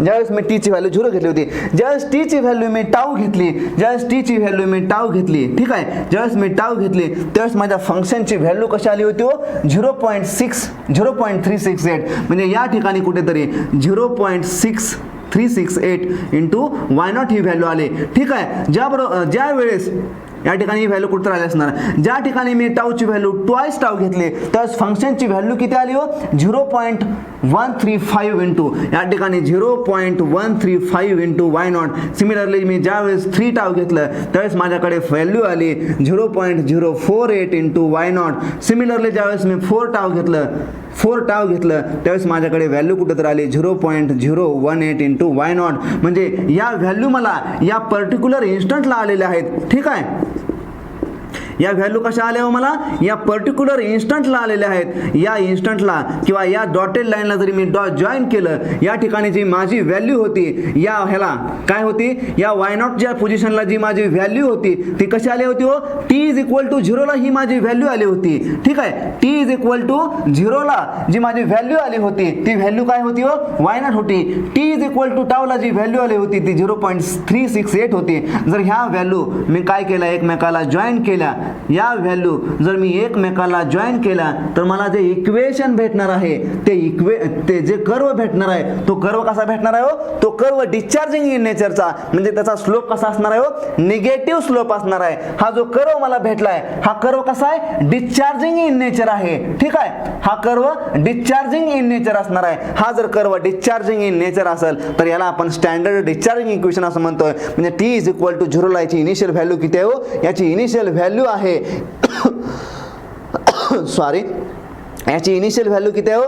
ज्यावेळेस मी t ची व्हॅल्यू 0 घेतली होती, ज्यावेळेस t ची व्हॅल्यू मी टाऊ घेतली, ज्यावेळेस t ची व्हॅल्यू मी टाऊ घेतली, ठीक आहे, ज्यावेळेस मी टाऊ घेतली त्यावेळेस माझ्या फंक्शनची व्हॅल्यू कशी आली होती, 0.368. म्हणजे या ठिकाणी कुठेतरी 0.6368 into y not he value आली. ठीक आहे, ज्या वेळेस या ठिकाणी ही व्हॅल्यू कुठे आली असणार, ज्या ठिकाणी मी टाऊची व्हॅल्यू ट्वाइस टाऊ घेतली त्यावेळेस फंक्शनची व्हॅल्यू किती आली 0.135 इंटू या ठिकाणी 0.135 इंटू y नॉट. सिमिलरली मी ज्यावेळेस 3 टाऊ घेतलं त्यावेळेस माझ्याकडे व्हॅल्यू आली 0.048 इंटू y नॉट. सिमिलरली ज्यावेळेस मी 4 टाऊ घेतलं त्यावेळेस माझ्याकडे व्हॅल्यू कुठे तर आली 0.018 इंटू y नॉट. म्हणजे या व्हॅल्यू मला या पर्टिक्युलर इन्स्टंटला आलेल्या आहेत. ठीक आहे, या व्हॅल्यू कशा आल्या हो मला, या पर्टिक्युलर इन्स्टंटला आलेल्या आहेत. या इन्स्टंटला किंवा या डॉटेड लाईनला जरी मी डॉट जॉईन केलं, या ठिकाणी जी माझी व्हॅल्यू होती या ह्याला काय होती, या वाय नॉटच्या पोझिशनला जी माझी व्हॅल्यू होती ती कशी आली होती हो, टी इज इक्वल टू 0 ला ही माझी व्हॅल्यू आली होती. ठीक आहे, टी इज इक्वल टू 0 ला जी माझी व्हॅल्यू आली होती ती व्हॅल्यू काय होती हो, वाय नॉट होती. टी इज इक्वल टू टाऊला जी व्हॅल्यू आली होती ती 0.368 होती. जर ह्या व्हॅल्यू मी काय केल्या एकमेकाला जॉईन केल्या, या व्हॅल्यू जर मी एकमेकाला जॉईन केला तर मला जे इक्वेशन भेटणार आहे ते जे कर्व भेटणार आहे तो कर्व कसा भेटणार आहे हो, तो कर्व डिस्चार्जिंग इन नेचरचा. म्हणजे त्याचा स्लोप कसा असणार आहे हो, निगेटिव्ह स्लोप असणार आहे. हा जो कर्व मला भेटलाय हा कर्व कसा आहे, डिस्चार्जिंग इन नेचर आहे. ठीक आहे, हा कर्व डिस्चार्जिंग इन नेचर असणार आहे. हा जर कर्व डिस्चार्जिंग इन नेचर असेल तर याला आपण स्टँडर्ड डिस्चार्जिंग इक्वेशन असं म्हणतोय. म्हणजे टी इज इक्वल टू 0 ला याची इनिशियल व्हॅल्यू किती आहे हो, याची इनिशियल व्हॅल्यू आहे सॉरी याची इनिशियल व्हॅल्यू किती आहे हो,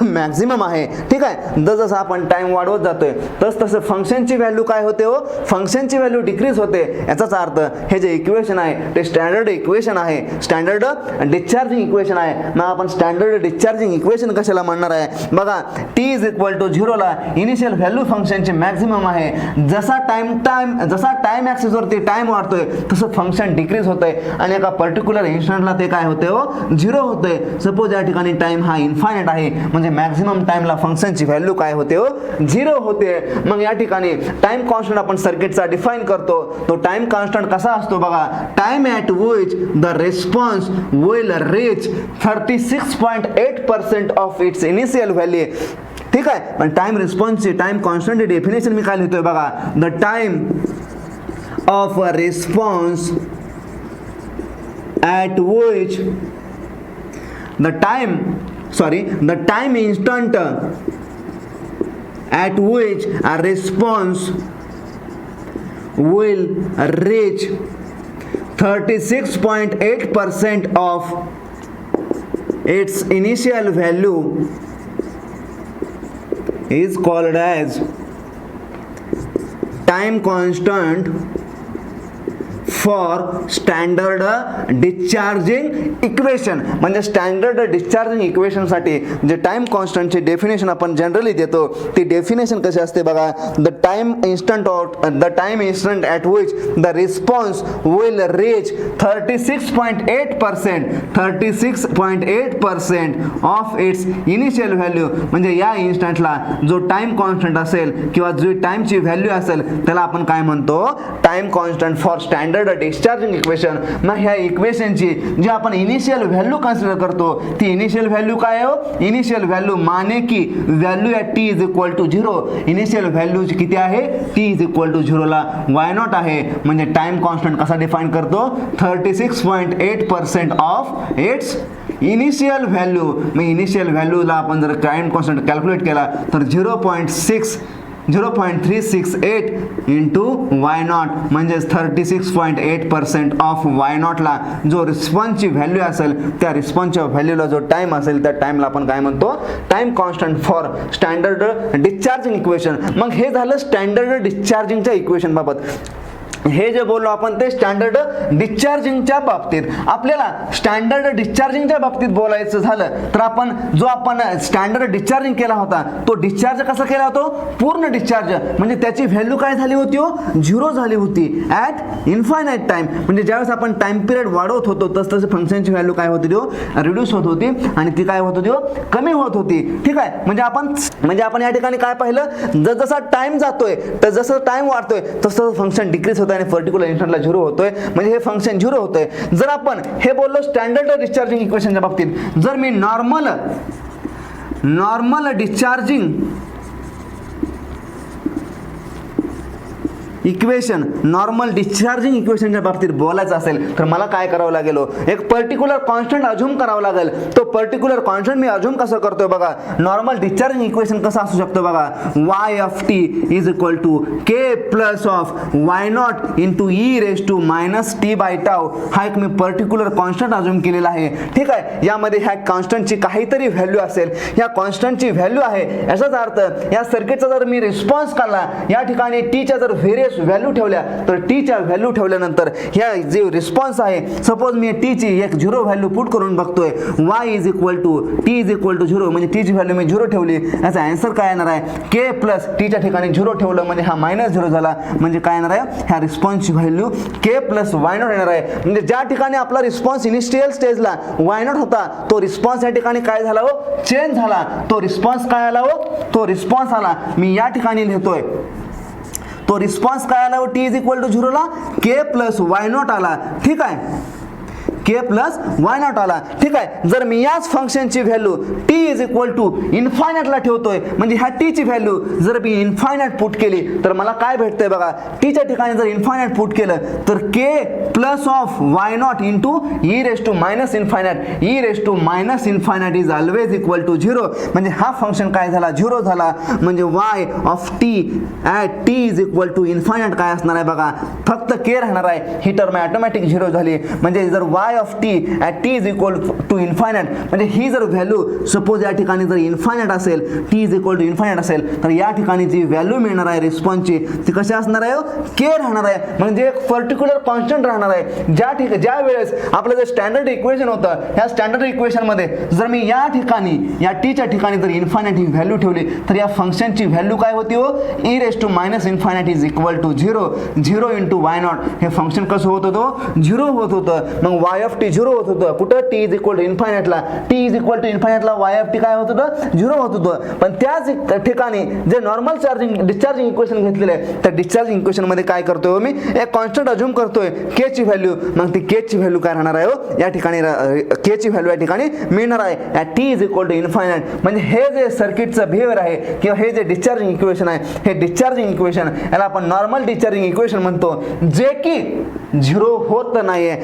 मॅक्झिमम आहे. ठीक आहे, जसं आपण टाइम वाढवत जातोय तसं फंक्शनची व्हॅल्यू काय होते हो, फंक्शनची व्हॅल्यू डिक्रीज होते. याचाच अर्थ हे जे इक्वेशन आहे ते स्टँडर्ड इक्वेशन आहे, स्टँडर्ड डिस्चार्जिंग इक्वेशन आहे. मग आपण स्टँडर्ड डिस्चार्जिंग इक्वेशन कशाला म्हणणार आहे बघा, टी इज इक्वल टू 0 ला इनिशियल व्हॅल्यू फंक्शनची मॅक्झिमम आहे. जसा टाइम ॲक्सिस वरती टाइम वाढतोय तसं फंक्शन डिक्रीज होतंय आणि एका पर्टिक्युलर इन्स्टंटला ते काय होते हो, 0 होतंय. सपोज या ठिकाणी टाइम हा इन्फायनाइट आहे म्हणजे मॅक्झिमम टाइमला फंक्शनची व्हॅल्यू काय होते हो, 0 होते. मग या ठिकाणी टाइम कॉन्स्टंट आपण सर्किटचा डिफाइन करतो. तो टाइम कॉन्स्टंट कसा असतो बघा, time at which the response will reach 36.8% of its initial value. ठीक आहे, पण टाइम रिस्पॉन्सची टाइम कॉन्स्टंटची डेफिनेशन मी काय लिहितोय बघा, the time of a response at which the time instant at which a response will reach 36.8% of its initial value is called as time constant for standard discharging equation. म्हणजे standard discharging इक्वेशनसाठी जे time कॉन्स्टंटची definition आपण generally देतो ती definition कशी असते बघा, the time instant at which the response will reach 36.8% of its initial value. म्हणजे या इन्स्टंटला जो टाइम कॉन्स्टंट असेल किंवा जो टाइमची व्हॅल्यू असेल त्याला आपण काय म्हणतो, time constant for standard standard discharging equation. मग ह्या इक्वेशनची जी आपण इनिशियल व्हॅल्यू कन्सिडर करतो ती इनिशियल व्हॅल्यू काय हो, इनिशियल व्हॅल्यू माने की value at T is equal to 0. Initial value किती आहे, टी इज इक्वल टू 0 ला वाय नॉट आहे. म्हणजे टाइम कॉन्स्टंट कसा डिफाईन करतो, 36.8% ऑफ इट्स इनिशियल व्हॅल्यू. मग इनिशियल व्हॅल्यूला आपण जर टाइम कॉन्स्टंट कॅल्क्युलेट केला तर 0.368 इंटू वाय नॉट म्हणजेच 36.8% ऑफ वाय नॉटला जो रिस्पॉन्सची व्हॅल्यू असेल त्या रिस्पॉन्सच्या व्हॅल्यूला जो टाइम असेल त्या टाइमला आपण काय म्हणतो, time constant for standard discharging equation. मग हे झालं स्टँडर्ड डिस्चार्जिंगच्या इक्वेशन बाबत. हे जे बोललो आपण ते स्टँडर्ड डिस्चार्जिंगच्या बाबतीत. आपल्याला स्टँडर्ड डिस्चार्जिंगच्या बाबतीत बोलायचं झालं तर आपण स्टँडर्ड डिस्चार्जिंग केला होता तो डिस्चार्ज कसा केला होता, पूर्ण डिस्चार्ज. म्हणजे त्याची व्हॅल्यू काय झाली होती, 0 झाली होती ॲट इन्फायनाईट टाइम. म्हणजे ज्यावेळेस आपण टाइम पिरियड वाढवत होतो तसं फंक्शनची व्हॅल्यू काय होती, रिड्यूस होत होती आणि ती काय होत होती, कमी होत होती. ठीक आहे. म्हणजे आपण या ठिकाणी काय पाहिलं, जसा टाइम जातोय तर जसं टाइम वाढतोय तसं फंक्शन डिक्रीज होतं आणि पर्टिक्युलर इन्स्टंटला 0 होतोय. म्हणजे हे फंक्शन 0 होतंय. जर आपण हे बोललो स्टँडर्ड डिस्चार्जिंग इक्वेशनच्या बाबतीत, जर मी normal discharging equation, normal discharging इक्वेशनच्या बाबतीत बोलायचं असेल तर मला काय करावं लागेल, एक पर्टिक्युलर कॉन्स्टंट अज्युम करावं लागेल. तो पर्टिक्युलर कॉन्स्टंट मी अज्युम कसं करतोय बघा, नॉर्मल डिस्चार्जिंग इक्वेशन कसं असू शकतं बघा, y of T is equal to k plus of y naught into E raise to minus t by tau. हा एक मी पर्टिक्युलर कॉन्स्टंट अज्युम केलेला आहे. ठीक आहे. यामध्ये ह्या कॉन्स्टंटची काहीतरी व्हॅल्यू असेल, या कॉन्स्टंटची व्हॅल्यू आहे. याचाच अर्थ या सर्किटचा जर मी रिस्पॉन्स काढला, या ठिकाणी टीच्या जर व्हेरियस व्हॅल्यू ठेवल्या तर टीच्या व्हॅल्यू ठेवल्यानंतर ह्या जे रिस्पॉन्स आहे, सपोज मी टीची एक 0 व्हॅल्यू पुट करून बघतोय, y is equal to T is equal to 0. म्हणजे टीची व्हॅल्यू मी 0 ठेवली, याचा आन्सर काय येणार आहे, के प्लस टीच्या ठिकाणी 0 ठेवलं म्हणजे हा -0 झाला. म्हणजे काय येणार आहे, ह्या रिस्पॉन्सची value k plus y naught येणार आहे. म्हणजे ज्या ठिकाणी आपला रिस्पॉन्स इनिशियल स्टेजला वाय नॉट होता तो रिस्पॉन्स या ठिकाणी काय झाला, चेंज झाला. तो रिस्पॉन्स काय आला, तो रिस्पॉन्स आला. मी या ठिकाणी लिहितोय तो रिस्पॉन्स काय आला, टी इज इक्वल टू 0 ला के प्लस वाय नॉट आला. ठीक आहे, के प्लस वाय नॉट आला. ठीक आहे. जर मी याच फंक्शनची value t is equal to इन्फायनाईटला ठेवतोय, म्हणजे ह्या टीची व्हॅल्यू जर मी इन्फायनाईट पुट केली तर मला काय भेटतंय बघा, टीच्या ठिकाणी जर इन्फायनाईट पुट केलं तर k plus of y naught into E raise to minus infinite. E raise to minus infinite is always equal to 0. म्हणजे हा फंक्शन काय झाला, 0 झाला. म्हणजे y of T at T is equal to infinite काय असणार आहे बघा, फक्त के राहणार आहे. ही टर्म ऑटोमॅटिक 0 झाली. म्हणजे जर Y of T at T is equal to infinite, म्हणजे ही जर व्हॅल्यू सपोज या ठिकाणी जर इन्फायनाईट असेल, T is equal to infinite असेल तर या ठिकाणी जी व्हॅल्यू मिळणार आहे रिस्पॉन्सची ती कशी असणार आहे, के राहणार आहे. म्हणजे एक पर्टिक्युलर कॉन्स्टंट राहणार आहे. ज्या वेळेस आपलं जे स्टँडर्ड इक्वेशन होतं, ह्या स्टँडर्ड इक्वेशनमध्ये जर मी या ठिकाणी या टीच्या ठिकाणी जर इन्फायनाईट ही व्हॅल्यू ठेवली तर या फंक्शनची व्हॅल्यू काय होती, E raise to minus infinite is equal to 0 into Y naught. हे फंक्शन कसं होत होतं, 0 होत होतं. मग वाय ऑफ टी 0 होत होतं. कुठं, टी इज इक्वल टू इन्फायनाईटला. टी इज इक्वल टू इन्फायनाईटला वाय ऑफ टी काय होत होतं, 0 होत होतं. पण त्याच ठिकाणी जे नॉर्मल डिस्चार्जिंग इक्वेशन घेतलेलं आहे त्या डिस्चार्जिंग इक्वेशनमध्ये काय करतोय मी, एक कॉन्स्टंट अज्युम करतोय के ची व्हॅल्यू. मग ती के ची व्हॅल्यू काय राहणार आहे, या ठिकाणी के ची व्हॅल्यू या ठिकाणी मिळणार आहे T is equal to infinite. म्हणजे हे जे सर्किटचं बिहेवियर आहे किंवा हे जे डिस्चार्जिंग इक्वेशन आहे, हे डिस्चार्जिंग इक्वेशन याला आपण नॉर्मल डिस्चार्जिंग इक्वेशन म्हणतो, जे की 0 होत नाहीये,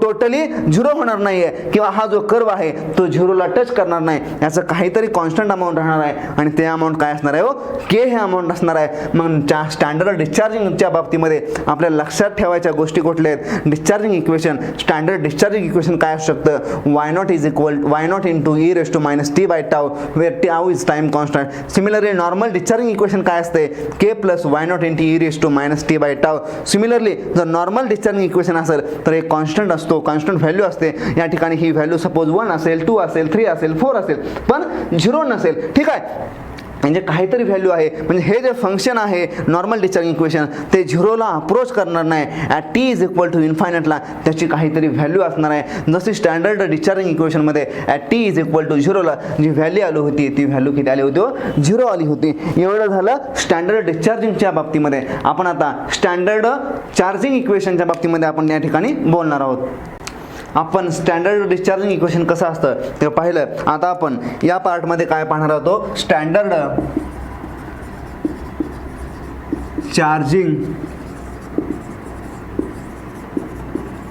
टोटली 0 होणार नाहीये किंवा हा जो कर्व आहे तो 0ला टच करणार नाही. याचं काहीतरी कॉन्स्टंट अमाऊंट राहणार आहे आणि ते अमाऊंट काय असणार आहे, के हे अमाऊंट असणार आहे. मग स्टँडर्ड डिस्चार्जिंगच्या बाबतीमध्ये आपल्याला लक्षात ठेवायच्या गोष्टी कुठल्या आहेत, discharging equation, standard discharging equation काय असू शकतं, y naught is equal y naught into E raise to minus t by tau where tau is time constant. Similarly normal discharging equation काय असते, k plus y naught into E raise to minus t by tau. Similarly जर normal discharging equation असेल तर एक constant असतो, constant value असते. या ठिकाणी ही व्हॅल्यू सपोज 1 असेल, 2 असेल, 3 असेल, 4 असेल, पण 0 नसेल. ठीक आहे. म्हणजे काहीतरी व्हॅल्यू आहे, म्हणजे हे जे फंक्शन आहे नॉर्मल डिस्चार्जिंग इक्वेशन ते झिरोला अप्रोच करणार नाही. At T is equal to इन्फायनाईटला त्याची काहीतरी व्हॅल्यू असणार आहे. जशी स्टँडर्ड डिस्चार्जिंग इक्वेशनमध्ये at T is equal to झिरोला जी व्हॅल्यू आली होती ती व्हॅल्यू किती आली होती, झिरो आली होती. एवढं झालं स्टँडर्ड डिस्चार्जिंगच्या बाबतीमध्ये. आपण आता स्टँडर्ड चार्जिंग इक्वेशनच्या बाबतीमध्ये आपण या ठिकाणी बोलणार आहोत. आपण स्टँडर्ड डिस्चार्जिंग इक्वेशन कसं असतं ते पाहिलं. आता आपण या पार्टमध्ये काय पाहणार आहोत, standard charging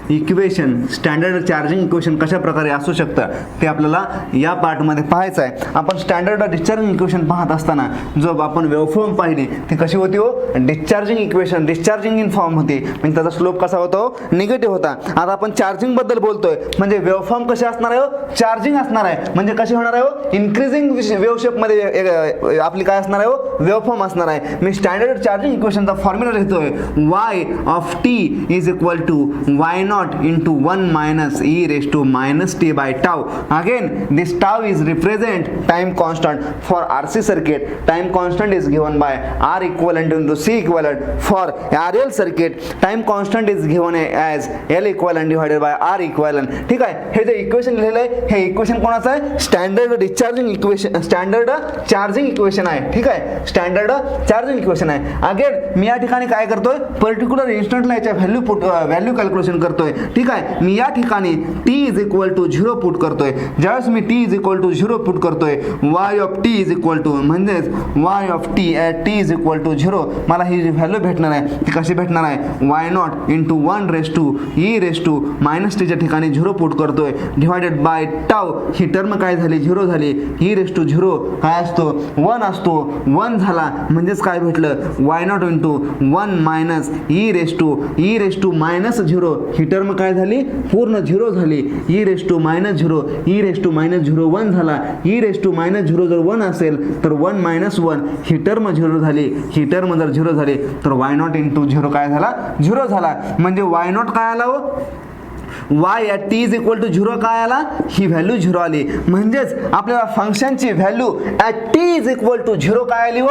equation. Standard charging equation कशा प्रकारे असू शकतं ते आपल्याला या पार्टमध्ये पाहायचं आहे. आपण स्टँडर्ड डिस्चार्जिंग इक्वेशन पाहत असताना जो आपण वेवफॉर्म पाहिली ती कशी होती हो, discharging equation, discharging in form होती, म्हणजे त्याचा स्लोप कसा होतो, निगेटिव्ह होता. आता आपण चार्जिंग बद्दल बोलतोय म्हणजे वेवफॉर्म कसे असणार आहे हो, चार्जिंग असणार आहे. म्हणजे कसे होणार आहे हो, इन्क्रीजिंग वेव शेपमध्ये आपली काय असणार आहे हो, वेवफॉर्म असणार आहे. मी स्टँडर्ड चार्जिंग इक्वेशनचा फॉर्म्युला लिहितोय, y of t is equal to y naught into 1 minus e raised to minus t by tau. Again this tau is represent time constant. For RC circuit time constant is given by R equivalent into C equivalent. For RL circuit time constant is given as L equivalent divided by R equivalent. ठीक आहे, हे जे equation लिहिलेलं आहे हे equation कोणाचं आहे, standard discharging equation, standard charging equation आहे. ठीक आहे, स्टँडर्ड चार्जिंग इक्वेशन आहे. अगेन मी या ठिकाणी काय करतोय, पर्टिक्युलर इन्स्टंटला याच्या व्हॅल्यू कॅल्क्युलेशन करतोय. ठीक आहे, मी या ठिकाणी t is equal to 0 put करतोय. ज्यावेळेस मी t is equal to 0 put करतोय, y of t is equal to म्हणजेच y of t at t is equal to 0 मला ही जी व्हॅल्यू भेटणार आहे ती कशी भेटणार आहे, y naught into 1 raise to e raise to minus टीच्या ठिकाणी 0 पुट करतोय डिवायडेड बाय टाव. ही टर्म काय झाली, 0 झाली. e रेस टू 0 काय असतो, 1 असतो. 1 झाला म्हणजेच काय भेटलं, y naught into 1 minus e raise to minus 0. ही टर्म काय झाली, पूर्ण 0 झाली. e raise to minus 0, e raise to minus 0 1 झाला. e रेस टू मायनस 0 जर 1 असेल तर 1 मायनस 1 ही टर्म 0 झाली. ही टर्म जर 0 झाली तर y नॉट इंटू 0 काय झाला, 0 झाला. म्हणजे y नॉट काय आला हो, y at t is equal to 0 काय आला, ही व्हॅल्यू 0 आली. म्हणजेच आपल्याला फंक्शनची value at t is equal to 0 काय आली हो,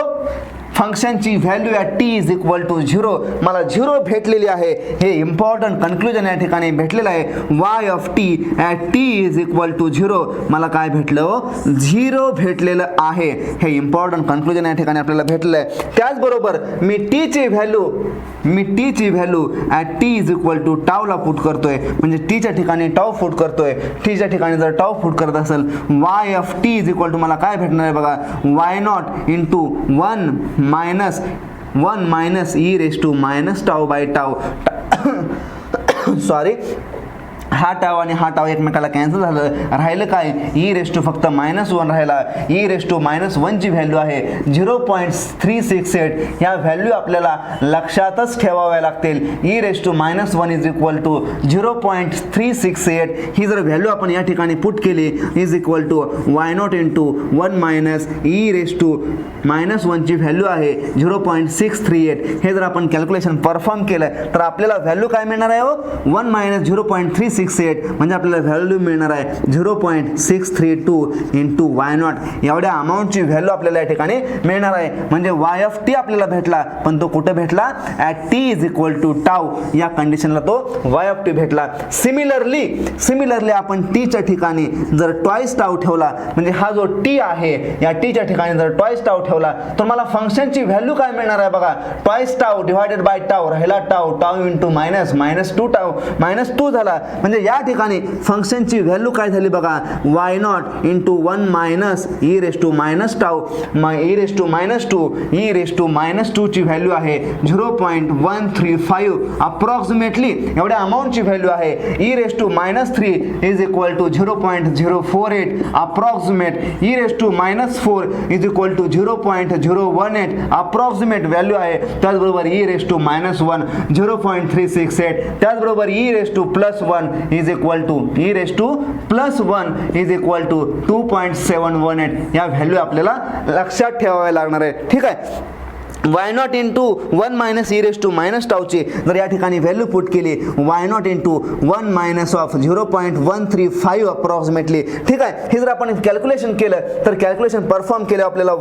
फंक्शनची value at t is equal to 0 मला 0 भेटलेली आहे. हे इम्पॉर्टंट कन्क्लुजन या ठिकाणी भेटलेलं आहे. y of t at t is equal to 0 मला काय भेटलं, 0 भेटलेलं आहे. हे इम्पॉर्टंट कन्क्लुजन या ठिकाणी आपल्याला भेटलेलं आहे. त्याचबरोबर मी t ची value at t is equal to टावला पुट करतोय, म्हणजे t च्या ठिकाणी टाव पुट करतोय. t च्या ठिकाणी जर टाव पुट करत असेल y of t is equal to मला काय भेटणार आहे बघा, y naught into 1 minus e raise to minus tau by tau. Sorry, हा टाव आणि हा टाव एकमेकाला कॅन्सल झालं, राहिलं काय, e रेस टू फक्त -1 राहिला. e रेस टू -1 ची व्हॅल्यू आहे 0.368. ह्या व्हॅल्यू आपल्याला लक्षातच ठेवाव्या लागतील. e raise to -1 is equal to 0.368. ही जर व्हॅल्यू आपण या ठिकाणी पुट केली is equal to y naught into 1 minus e raise to -1 ची व्हॅल्यू आहे 0.638. हे जर आपण कॅल्क्युलेशन परफॉर्म केलं तर आपल्याला व्हॅल्यू काय मिळणार आहे, 1 मायनस 0.368 म्हणजे आपल्याला व्हॅल्यू मिळणार आहे 0.632 इंटू y नॉट. एवढ्या अमाऊंटची व्हॅल्यू आपल्याला या ठिकाणी मिळणार आहे. म्हणजे y ऑफ t आपल्याला भेटला, पण तो कुठे भेटला, at t is equal to tau या कंडिशनला तो y ऑफ t भेटला. सिमिलरली आपण t च्या ठिकाणी जर ट्वाइस टाव ठेवला, म्हणजे हा जो t आहे या t च्या ठिकाणी जर ट्वाइस टाव ठेवला तर मला फंक्शनची व्हॅल्यू काय मिळणार आहे बघा, ट्वाइस टाव डिवायडेड बाय टाव, राहिला टाव इंटू -2 टाव -2 झाला. म्हणजे या ठिकाणी फंक्शनची व्हॅल्यू काय झाली बघा, y naught into 1 minus e raise to minus tau e raise to -2 ची व्हॅल्यू आहे 0.135 अप्रॉक्सिमेटली. एवढ्या अमाऊंटची व्हॅल्यू आहे. e raise to -3 is equal to 0.048 approximate. e raise to -4 is equal to 0.018 approximate value आहे. त्याचबरोबर e रेस टू -1 0.368. त्याचबरोबर e raise to +1 is equal to 2.718. या value आपल्याला लक्षात ठेवाव्या लागणार आहे. ठीक आहे, Y naught into 1 minus e raise to minus टाऊची जर या ठिकाणी व्हॅल्यू पुट केली y naught into 1 minus of 0.135 approximately, ठीक आहे. हे जर आपण कॅल्क्युलेशन केलं तर कॅल्क्युलेशन परफॉर्म केलं आपल्याला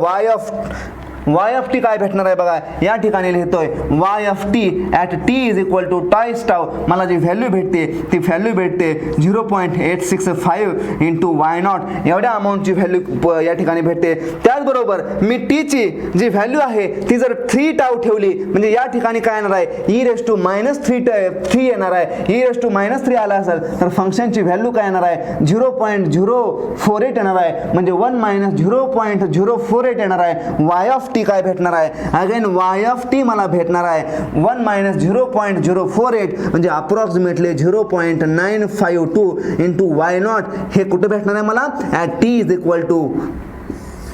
वाय ऑफ टी काय भेटणार आहे बघा. या ठिकाणी लिहितोय y of T at T is equal to twice tau. मला जी व्हॅल्यू भेटते ती व्हॅल्यू भेटते 0.865 इंटू वाय नॉट एवढ्या अमाऊंटची व्हॅल्यू या ठिकाणी भेटते. त्याचबरोबर मी टीची जी व्हॅल्यू आहे ती जर 3 टाव ठेवली म्हणजे या ठिकाणी काय येणार आहे ई रेस टू -3 येणार आहे. ई रेस टू -3 आला असेल तर फंक्शनची व्हॅल्यू काय येणार आहे 0.048 येणार आहे. म्हणजे 1 - 0.048 येणार आहे. वाय ऑफ टी काय भेटणार आहे अगेन वाय ऑफ टी मला भेटणार आहे 1 - 0.048 म्हणजे अप्रॉक्सिमेटली 0.952 इंटू वाय नॉट. हे कुठे भेटणार आहे मला at T is equal to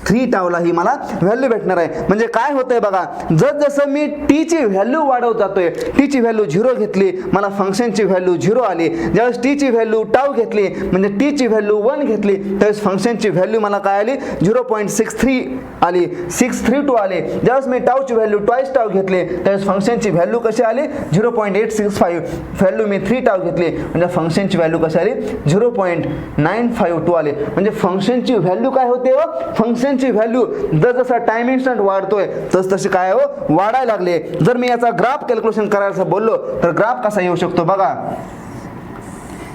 3 टावला ही मला व्हॅल्यू भेटणार आहे. म्हणजे काय होतंय बघा जसं मी टीची व्हॅल्यू वाढवत जातोय टीची व्हॅल्यू 0 घेतली मला फंक्शनची व्हॅल्यू 0 आली. ज्यावेळेस टीची व्हॅल्यू टाव घेतली म्हणजे टीची व्हॅल्यू 1 घेतली त्यावेळेस फंक्शनची व्हॅल्यू मला काय आली 0.63 आली 632 आले. ज्यावेळेस मी टावची व्हॅल्यू ट्वाईस टाव घेतली त्यावेळेस फंक्शनची व्हॅल्यू कशी आली 0.865 व्हॅल्यू मी 3 टाव घेतली म्हणजे फंक्शनची व्हॅल्यू कशी आली 0.952 आली. म्हणजे फंक्शनची व्हॅल्यू काय होते हो फंक्शनची व्हॅल्यू जसा टाइम इन्स्टंट वाढतोय तशी काय हो वाढायला लागले. जर मी याचा ग्राफ कॅल्क्युलेशन करायला बोललो तर ग्राफ कसा येऊ शकतो बघा.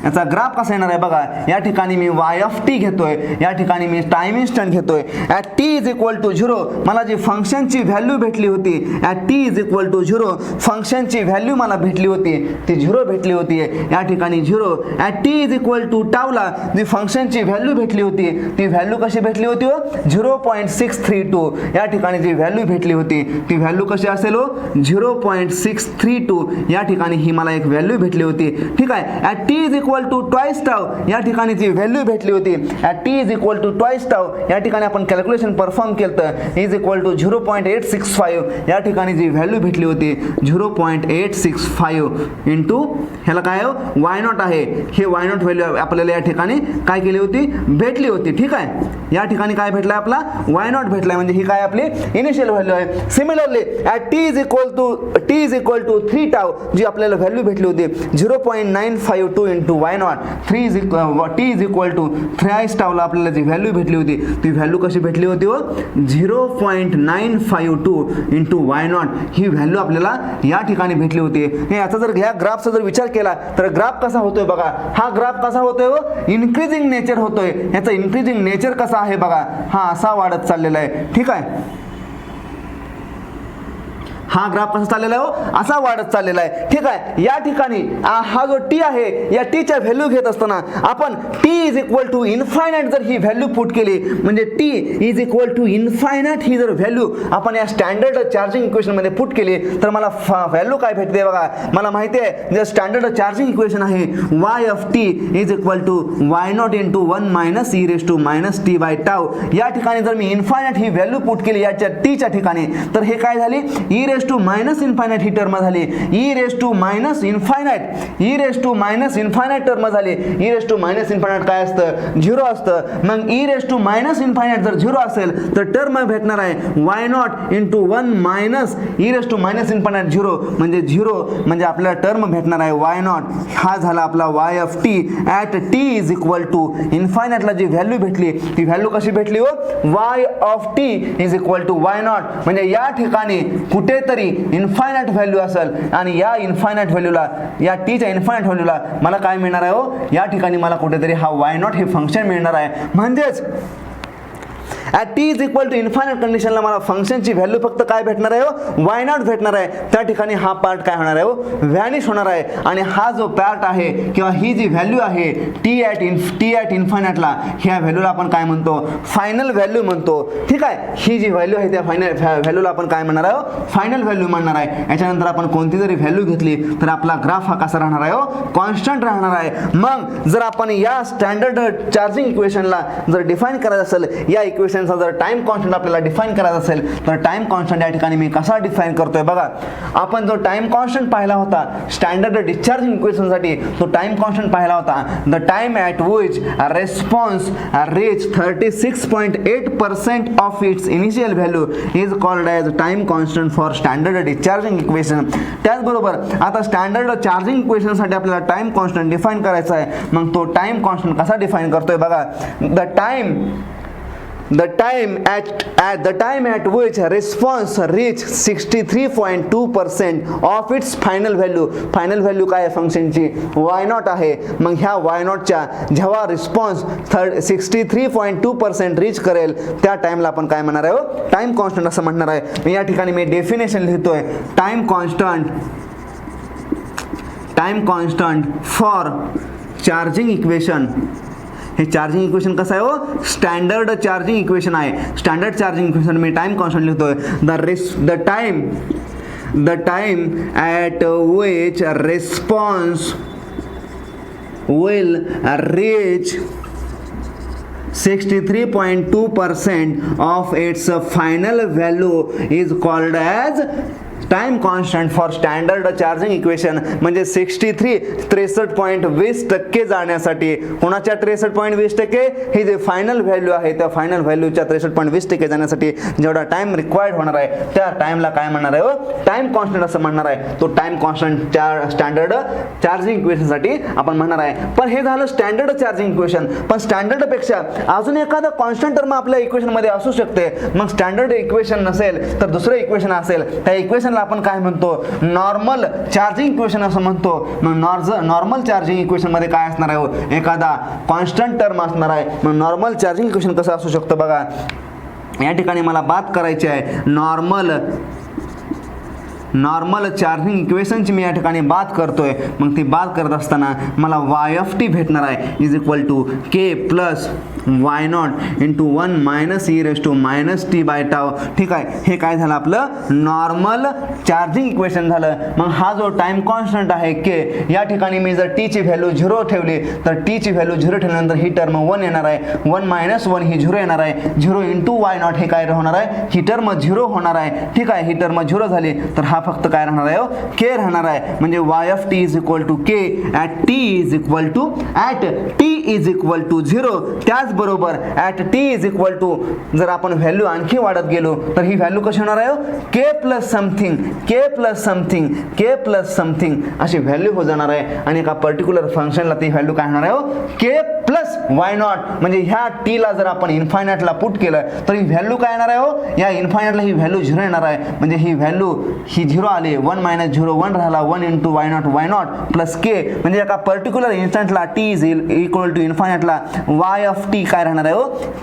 याचा ग्राफ कसा येणार आहे बघा. या ठिकाणी मी वाय ऑफ टी घेतोय या ठिकाणी मी टाइम इन्स्टंट घेतोय at T is equal to 0 मला जी फंक्शनची व्हॅल्यू भेटली होती at T is equal to 0 फंक्शनची व्हॅल्यू मला भेटली होती ती 0 भेटली होती. या ठिकाणी 0 at T is equal to टावला जी फंक्शनची व्हॅल्यू भेटली होती ती व्हॅल्यू कशी भेटली होती हो 0.632 या ठिकाणी जी व्हॅल्यू भेटली होती ती व्हॅल्यू कशी असेल हो 0.632 या ठिकाणी ही मला एक व्हॅल्यू भेटली होती. ठीक आहे. At T is equal to twice tau या ठिकाणी जी व्हॅल्यू भेटली होती at T is equal to twice tau या ठिकाणी आपण कॅल्क्युलेशन परफॉर्म केलं तर इज इक्वल टू 0.865 या ठिकाणी जी व्हॅल्यू भेटली होती 0.865 इंटू ह्याला काय हो वाय नॉट आहे. हे वाय नॉट व्हॅल्यू आपल्याला या ठिकाणी काय केली होती भेटली होती. ठीक आहे. या ठिकाणी काय भेटलाय आपला वाय नॉट भेटलाय म्हणजे ही काय आपली इनिशियल व्हॅल्यू आहे. Similarly at T is equal to 3 tau जी आपल्याला व्हॅल्यू भेटली होती 0.952 into Y naught t is equal to 3 टावला आपल्याला जी व्हॅल्यू भेटली होती ती व्हॅल्यू कशी भेटली होती हो 0.952 into why not he value आपल्याला या ठिकाणी भेटली होती. याचा जर ह्या ग्राफचा जर विचार केला तर ग्राफ कसा होतोय बघा. हा ग्राफ कसा होतोय हो इन्क्रीजिंग नेचर होतोय. याचा इन्क्रीजिंग नेचर कसा आहे बघा हा असा वाढत चाललेला आहे. ठीक आहे. हा ग्राफ कसा चाललेला आहे हो असा वाढत चाललेला आहे. ठीक आहे. या ठिकाणी हा जो टी आहे या टीच्या व्हॅल्यू घेत असताना आपण T is equal to infinite जर ही व्हॅल्यू पुट केली म्हणजे T is equal to infinite ही जर व्हॅल्यू आपण या स्टँडर्ड चार्जिंग इक्वेशन मध्ये पुट केली तर मला व्हॅल्यू काय भेटते बघा. मला माहिती आहे जे स्टँडर्ड चार्जिंग इक्वेशन आहे y of T is equal to y naught into 1 minus e raise to minus t by tau. या ठिकाणी जर मी इन्फायनाइट ही व्हॅल्यू पुट केली याच्या टीच्या ठिकाणी तर हे काय झाली e raise to minus infinite ही टर्म झाली. E raise to minus infinite term झाली. E raise to minus infinite काय असतं 0 असतं. मग e raise to minus infinite जर 0 असेल तर टर्म भेटणार आहे Y naught into 1 minus e raise to minus infinite 0 म्हणजे आपल्याला टर्म भेटणार आहे वाय नॉट. हा झाला आपला y of T at T is equal to इन्फायनाइटला जी व्हॅल्यू भेटली ती व्हॅल्यू कशी भेटली हो Y of T is equal to y naught. म्हणजे या ठिकाणी कुठेतरी इन्फायनाइट व्हॅल्यू असेल आणि या इन्फायनाइट व्हॅल्यूला या टीच्या इन्फायनाइट व्हॅल्यूला मला काय मिळणार आहे हो या ठिकाणी मला कुठेतरी हा वाय नॉट हे फंक्शन मिळणार आहे. म्हणजेच at T is equal to infinite कंडिशनला मला फंक्शनची व्हॅल्यू फक्त काय भेटणार आहे हो वाय नॉट भेटणार आहे. त्या ठिकाणी हा पार्ट काय होणार आहे हो व्हॅनिश होणार आहे. आणि हा जो पार्ट आहे किंवा ही जी व्हॅल्यू आहे टी ॲट इन्फायनाइटला ह्या व्हॅल्यूला आपण काय म्हणतो फायनल व्हॅल्यू म्हणतो. ठीक आहे. ही जी व्हॅल्यू आहे त्या फायनल व्हॅल्यूला आपण काय म्हणणार आहे फायनल व्हॅल्यू म्हणणार आहे. याच्यानंतर आपण कोणती जरी व्हॅल्यू घेतली तर आपला ग्राफ हा कसा राहणार आहे हो कॉन्स्टंट राहणार आहे. मग जर आपण या स्टँडर्ड चार्जिंग इक्वेशनला जर डिफाईन करायचं असेल या इक्वेशनचा जर टाइम कॉन्स्टंट आपल्याला डिफाइन करायचा असेल तर टाइम कॉन्स्टंट या ठिकाणी मी कसा डिफाइन करतोय बघा. आपण जो टाइम कॉन्स्टंट पाहिला होता स्टँडर्ड डिस्चार्जिंग इक्वेशनसाठी, तो टाइम कॉन्स्टंट पाहिला होता the time at which response reach 36.8% of its initial value is called as time constant for standard discharging equation. त्याचबरोबर आता स्टँडर्ड चार्जिंग इक्वेशनसाठी आपल्याला टाइम कॉन्स्टंट डिफाइन करायचा आहे. मग तो टाइम कॉन्स्टंट कसा डिफाइन करतोय बघा. the time at which response reach 63.2% of its final value काय आहे फंक्शनची y0 आहे. मग ह्या y0 च्या जेव्हा रिस्पॉन्स 63.2% रीच करेल त्या टाइमला आपण काय म्हणणार आहे, टाइम कॉन्स्टंट असं म्हणणार आहे. या ठिकाणी मी डेफिनेशन लिहितोय. Time constant for charging equation. हे चार्जिंग इक्वेशन कसं आहे हो, स्टँडर्ड चार्जिंग इक्वेशन आहे. स्टँडर्ड चार्जिंग इक्वेशन मी टाइम कॉन्स्टंट लिहितोय. The time at which response will reach 63.2% of its final value is called as time constant for standard charging equation. म्हणजे 63.20% जाण्यासाठी कोणाच्या 63.20% हे जे फायनल व्हॅल्यू आहे त्या फायनल व्हॅल्यूच्या 63.20% जाण्यासाठी जेवढा टाइम रिक्वायर्ड होणार आहे त्या टाइमला काय म्हणणार आहे, टाइम कॉन्स्टंट असं म्हणणार आहे. तो टाइम कॉन्स्टंट स्टँडर्ड चार्जिंग इक्वेशनसाठी आपण म्हणणार आहे. पण हे झालं स्टँडर्ड चार्जिंग इक्वेशन. पण स्टँडर्ड पेक्षा अजून एखादा कॉन्स्टंट टर्म आपल्या इक्वेशन मध्ये असू शकते. मग स्टँडर्ड इक्वेशन नसेल तर दुसरं इक्वेशन असेल, त्या इक्वेशन आपण काय म्हणतो, नॉर्मल चार्जिंग इक्वेशन असं म्हणतो. मग नॉर्मल चार्जिंग इक्वेशन मध्ये काय असणार आहे, एखादा कॉन्स्टंट टर्म असणार आहे. मग नॉर्मल चार्जिंग इक्वेशन कसं असू शकतं बघा. या ठिकाणी मला बात करायची आहे नॉर्मल चार्जिंग इक्वेशनची मी या ठिकाणी बात करतोय. मग ती बात करत असताना मला y ऑफ टी भेटणार आहे is equal to k plus y0 into 1 minus e raise to minus t by tau. ठीक आहे, हे काय झालं आपलं नॉर्मल चार्जिंग इक्वेशन झालं. मग हा जो टाइम कॉन्स्टंट आहे के, या ठिकाणी मी जर टी ची व्हॅल्यू 0 ठेवली तर टी ची व्हॅल्यू 0 ठेवल्यानंतर ही टर्म 1 येणार आहे. 1 मायनस 1 ही 0 येणार आहे. 0 इंटू y0 हे काय होणार आहे, ही टर्म 0 होणार आहे. ठीक आहे, ही टर्म 0 झाली तर हा फक्त काय राहणार आहे, के राहणार आहे. म्हणजे y of T is equal to k at T is equal to 0. त्याचबरोबर at T is equal to जर आपण व्हॅल्यू आणखी वाढत गेलो तर ही व्हॅल्यू कशी होणार आहे, के प्लस समथिंग अशी व्हॅल्यू हो जाणार आहे. आणि एका पर्टिक्युलर फंक्शनला ती व्हॅल्यू काय होणार आहे, के प्लस y0. म्हणजे ह्या टीला जर आपण इन्फायनाइटला पुट केलं तर ही व्हॅल्यू काय येणार आहे, या इन्फायनाइटला ही व्हॅल्यू 0 येणार आहे. म्हणजे ही व्हॅल्यू ही 0 आली, 1 मायनस 0 1 राहिला, 1 इंटू y0 प्लस के. म्हणजे एका पर्टिक्युलर इन्स्टंटला टी इज इक्वल टू इन्फायनाइटला y ऑफ टी काय राहणार आहे,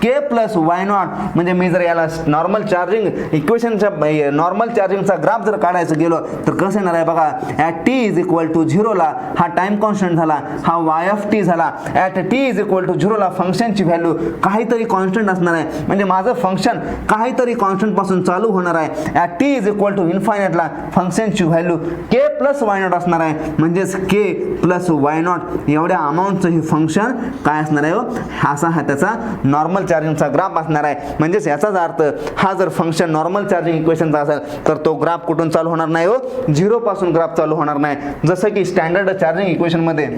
के प्लस y0. म्हणजे मी जर याला नॉर्मल चार्जिंग इक्वेशनच्या नॉर्मल चार्जिंगचा ग्राफ जर काढायचं गेलो तर कसं येणार आहे बघा. At T is equal to 0 ला हा टाइम कॉन्स्टंट झाला, हा y ऑफ टी झाला. At T is equal to 0 ला फंक्शनची व्हॅल्यू काहीतरी कॉन्स्टंट असणार आहे. म्हणजे माझं फंक्शन काहीतरी कॉन्स्टंट पासून चालू होणार आहे. At T is equal to इन्फायनाइटला फंक्शनची व्हॅल्यू के प्लस y0 असणार आहे. म्हणजेच के प्लस y0 एवढ्या अमाऊंटचं हे फंक्शन काय असणार आहे, असा हा त्याचा नॉर्मल चार्जिंगचा ग्राफ असणार आहे. म्हणजेच याचाच अर्थ हा जर फंक्शन नॉर्मल चार्जिंग इक्वेशनचा असेल तर तो ग्राफ कुठून चालू होणार नाही, 0 पासून ग्राफ चालू होणार नाही. जसं की स्टँडर्ड चार्जिंग इक्वेशनमध्ये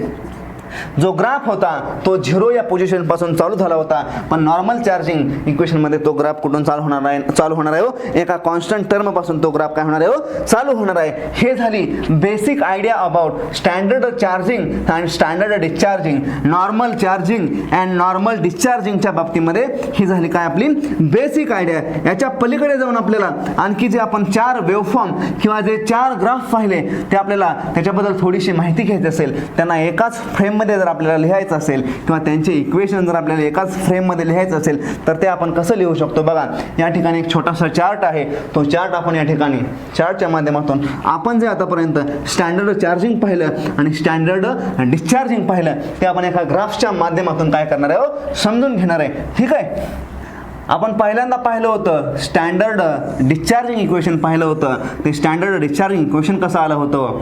जो ग्राफ होता तो 0 या पोझिशन पासून चालू झाला होता. पण नॉर्मल चार्जिंग इक्वेशन मध्ये तो ग्राफ कुठून चालू होणार आहे, एका कॉन्स्टंट टर्म पासून तो ग्राफ काय होणार आहे, चालू होणार आहे. हे झाली basic idea about standard charging and standard discharging. Normal charging and normal डिस्चार्जिंगच्या बाबतीमध्ये ही झाली काय आपली बेसिक आयडिया. याच्या पलीकडे जाऊन आपल्याला आणखी जे आपण 4 वेवफॉर्म किंवा जे 4 ग्राफ पाहिले ते आपल्याला त्याच्याबद्दल थोडीशी माहिती घ्यायची असेल, त्यांना एकाच फ्रेम मध्ये जर आपल्याला लिहायचं असेल किंवा त्यांचे इक्वेशन जर आपल्याला एकाच फ्रेम मध्ये लिहायचं असेल तर ते आपण कसं लिहू शकतो बघा. या ठिकाणी एक छोटासा चार्ट आहे. तो चार्ट आपण या ठिकाणी चार्टच्या माध्यमातून आपण जे आतापर्यंत स्टँडर्ड चार्जिंग पाहिलं आणि स्टँडर्ड डिस्चार्जिंग पाहिलं ते आपण एका ग्राफच्या माध्यमातून काय करणार आहे, समजून घेणार आहे. ठीक आहे, आपण पहिल्यांदा पाहिलं होतं स्टँडर्ड डिस्चार्जिंग इक्वेशन पाहिलं होतं. ते स्टँडर्ड डिस्चार्जिंग इक्वेशन कसं आलं होतं,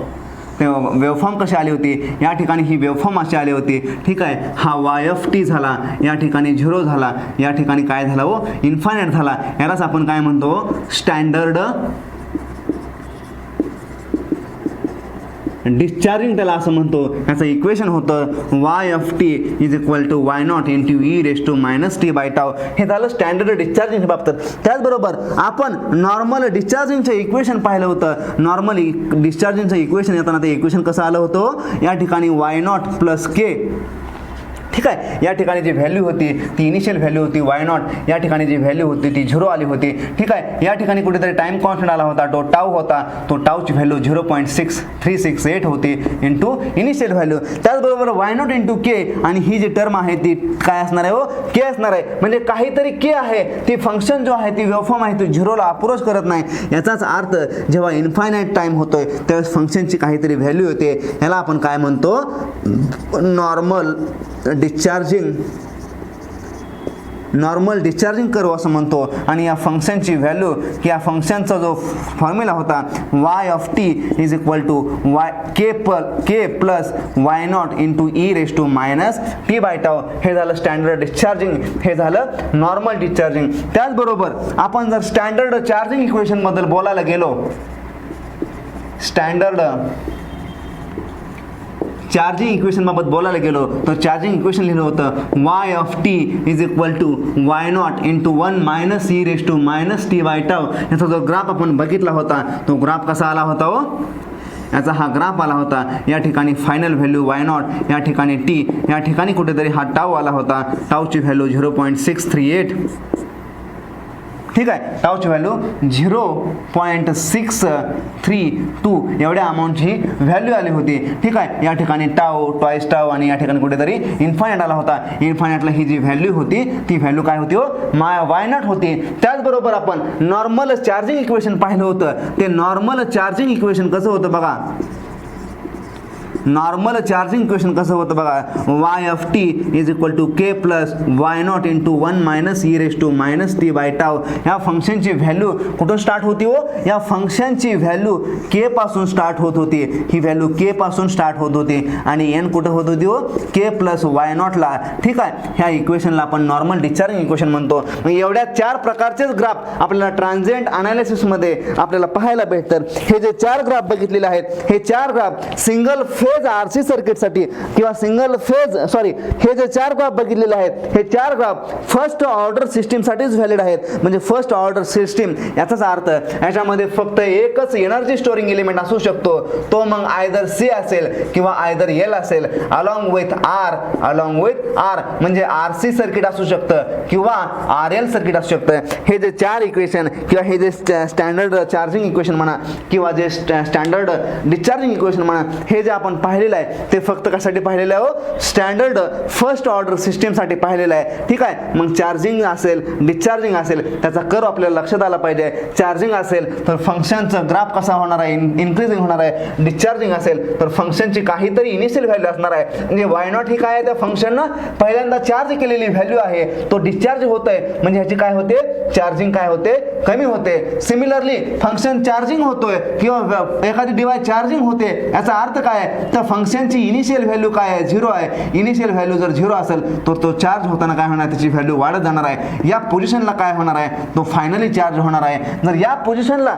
ते वेवफॉर्म कशी आली होती, या ठिकाणी ही वेवफॉर्म अशी आली होती. ठीक आहे, हा YT झाला, या ठिकाणी 0 झाला, या ठिकाणी काय झाला हो, इन्फायनाईट झाला. यालाच आपण काय म्हणतो, स्टँडर्ड डिस्चार्जिंग त्याला असं म्हणतो. याचं इक्वेशन होतं YT is equal to Y0 into e⁻t/τ. हे झालं स्टँडर्ड डिस्चार्जिंग बाबतीत. त्याचबरोबर आपण नॉर्मल डिस्चार्जिंगचं इक्वेशन पाहिलं होतं. नॉर्मल डिस्चार्जिंगचं इक्वेशन येताना ते इक्वेशन कसं आलं होतं, या ठिकाणी Y0 प्लस K. ठीक आहे, या ठिकाणी जी व्हॅल्यू होती ती इनिशियल व्हॅल्यू होती Y0, या ठिकाणी जी व्हॅल्यू होती ती 0 आली होती. ठीक आहे, या ठिकाणी कुठेतरी टाइम कॉन्स्टंट आला होता, तो टाऊ होता, तो टाऊची व्हॅल्यू 0.6368 होती इंटू इनिशियल व्हॅल्यू. त्याचबरोबर Y0 इंटू K, आणि ही जी टर्म आहे ती काय असणार आहे हो, K असणार आहे. म्हणजे काहीतरी K आहे, ती फंक्शन जो आहे ती वेवफॉर्म आहे ती 0ला अप्रोच करत नाही. याचाच अर्थ जेव्हा इन्फायनाईट टाइम होतोय त्यावेळेस फंक्शनची काहीतरी व्हॅल्यू येते. याला आपण काय म्हणतो, नॉर्मल डिस्चार्जिंग कर्व असं म्हणतो. आणि या फंक्शनची व्हॅल्यू, की या फंक्शनचा जो फॉर्म्युला होता YT is equal to K plus Y0 into e⁻t/τ. हे झालं स्टँडर्ड डिस्चार्जिंग, हे झालं नॉर्मल डिस्चार्जिंग. त्याचबरोबर आपण जर स्टँडर्ड चार्जिंग इक्वेशन बद्दल बोलायला गेलो, स्टँडर्ड चार्जिंग इक्वेशन बाबत बोलायला गेलो तर चार्जिंग इक्वेशन लिहिलं होतं YT is equal to Y0 into 1 e⁻t/τ. याचा जो ग्राफ आपण बघितला होता तो ग्राफ कसा आला होता हो, याचा हा ग्राफ आला होता. या ठिकाणी फायनल व्हॅल्यू Y0, या ठिकाणी T, या ठिकाणी कुठेतरी हा टाऊ आला होता, टाऊची व्हॅल्यू 0.638. ठीक आहे, टाऊची व्हॅल्यू 0.632 एवढ्या अमाऊंटची व्हॅल्यू आली होती. ठीक आहे, या ठिकाणी टाऊ, ट्वाईस टाऊ, आणि या ठिकाणी कुठेतरी इन्फायनाईट आला होता. इन्फायनाईटला ही जी व्हॅल्यू होती ती व्हॅल्यू काय होती हो, Y0 होती. त्याचबरोबर आपण नॉर्मल चार्जिंग इक्वेशन पाहिलं होतं. ते नॉर्मल चार्जिंग इक्वेशन कसं होतं बघा, नॉर्मल चार्जिंग इक्वेशन कसं होतं बघा, YT is equal to K plus Y0 into 1 e⁻t/τ. ह्या फंक्शनची व्हॅल्यू कुठून स्टार्ट होती हो, या फंक्शनची व्हॅल्यू K पासून स्टार्ट होत होती. ही व्हॅल्यू K पासून स्टार्ट होत होती आणि N कुठं होत होती हो, K प्लस Y0 ला. ठीक आहे, ह्या इक्वेशनला आपण नॉर्मल डिस्चार्जिंग इक्वेशन म्हणतो. मग एवढ्या 4 प्रकारचेच ग्राफ आपल्याला ट्रान्झिएंट अनालिसिसमध्ये आपल्याला पाहायला भेटतात. हे जे 4 ग्राफ बघितलेले आहेत, हे 4 ग्राफ सिंगल फेज RC सर्किटसाठी किंवा हे जे 4 ग्राफ बघितलेले आहेत, हे 4 ग्राफ फर्स्ट ऑर्डर सिस्टीमसाठीच व्हॅलिड आहेत. म्हणजे फर्स्ट ऑर्डर सिस्टीम, याचाच अर्थ याच्यामध्ये फक्त एकच एनर्जी स्टोरिंग एलिमेंट असू शकतो. तो मग आयदर C असेल किंवा आयदर L असेल, अलॉंग विथ R म्हणजे RC सर्किट असू शकतं किंवा RL सर्किट असू शकतं. हे जे 4 इक्वेशन किंवा हे जे स्टँडर्ड चार्जिंग इक्वेशन म्हणा किंवा जे स्टँडर्ड डिस्चार्जिंग इक्वेशन म्हणा, हे जे आपण पाहिलेलं आहे ते फक्त कशासाठी पाहिलेलं आहे हो, स्टँडर्ड फर्स्ट ऑर्डर सिस्टीमसाठी पाहिलेलं आहे. ठीक आहे, मग चार्जिंग असेल, डिस्चार्जिंग असेल, त्याचा कर्व आपल्याला लक्षात आला पाहिजे. चार्जिंग असेल तर फंक्शनचं ग्राफ कसा होणार आहे, इन्क्रीजिंग होणार आहे. डिस्चार्जिंग असेल तर फंक्शनची काहीतरी इनिशियल व्हॅल्यू असणार आहे. म्हणजे Y0 ही काय आहे, त्या फंक्शननं पहिल्यांदा चार्ज केलेली व्हॅल्यू आहे, तो डिस्चार्ज होत आहे, म्हणजे ह्याची काय होते, चार्जिंग काय होते, कमी होते. सिमिलरली फंक्शन चार्जिंग होतोय किंवा एखादी डिव्हाइस चार्जिंग होते, याचा अर्थ काय, तर फंक्शनची इनिशियल व्हॅल्यू काय आहे, 0 आहे. इनिशियल व्हॅल्यू जर 0 असेल तर तो चार्ज होताना काय होणार, त्याची व्हॅल्यू वाढत जाणार आहे. या पोझिशनला काय होणार आहे, तो फायनली चार्ज होणार आहे. जर या पोझिशनला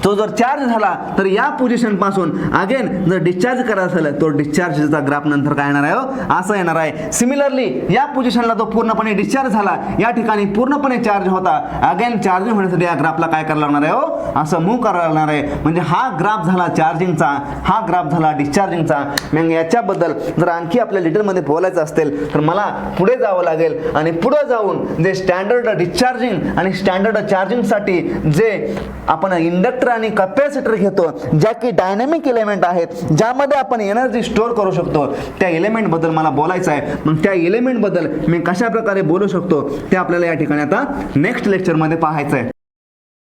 तो जर चार्ज झाला तर या पोझिशन पासून अगेन जर डिस्चार्ज करायचा असेल तो डिस्चार्जचा ग्राफ नंतर काय येणार आहे हो, असं येणार आहे. सिमिलरली या पोझिशनला तो पूर्णपणे डिस्चार्ज झाला, या ठिकाणी पूर्णपणे चार्ज होता, अगेन चार्जिंग होण्यासाठी या ग्राफला काय करायला लागणार आहे हो, असं मूव्ह करायला लागणार आहे. म्हणजे हा ग्राफ झाला चार्जिंगचा, हा ग्राफ झाला डिस्चार्जिंगचा. मग याच्याबद्दल जर आणखी आपल्या डिटेलमध्ये बोलायचं असेल तर मला पुढे जावं लागेल आणि पुढे जाऊन जे स्टँडर्ड डिस्चार्जिंग आणि स्टँडर्ड चार्जिंगसाठी जे आपण इंडक्टर आणि कॅपॅसिटर घेतो, ज्या की डायनॅमिक एलिमेंट आहेत, ज्यामध्ये आपण एनर्जी स्टोअर करू शकतो, त्या एलिमेंट बद्दल मला बोलायचं आहे. मग त्या एलिमेंट बद्दल मी कशा प्रकारे बोलू शकतो ते आपल्याला या ठिकाणी आता नेक्स्ट लेक्चर मध्ये पाहायचं आहे.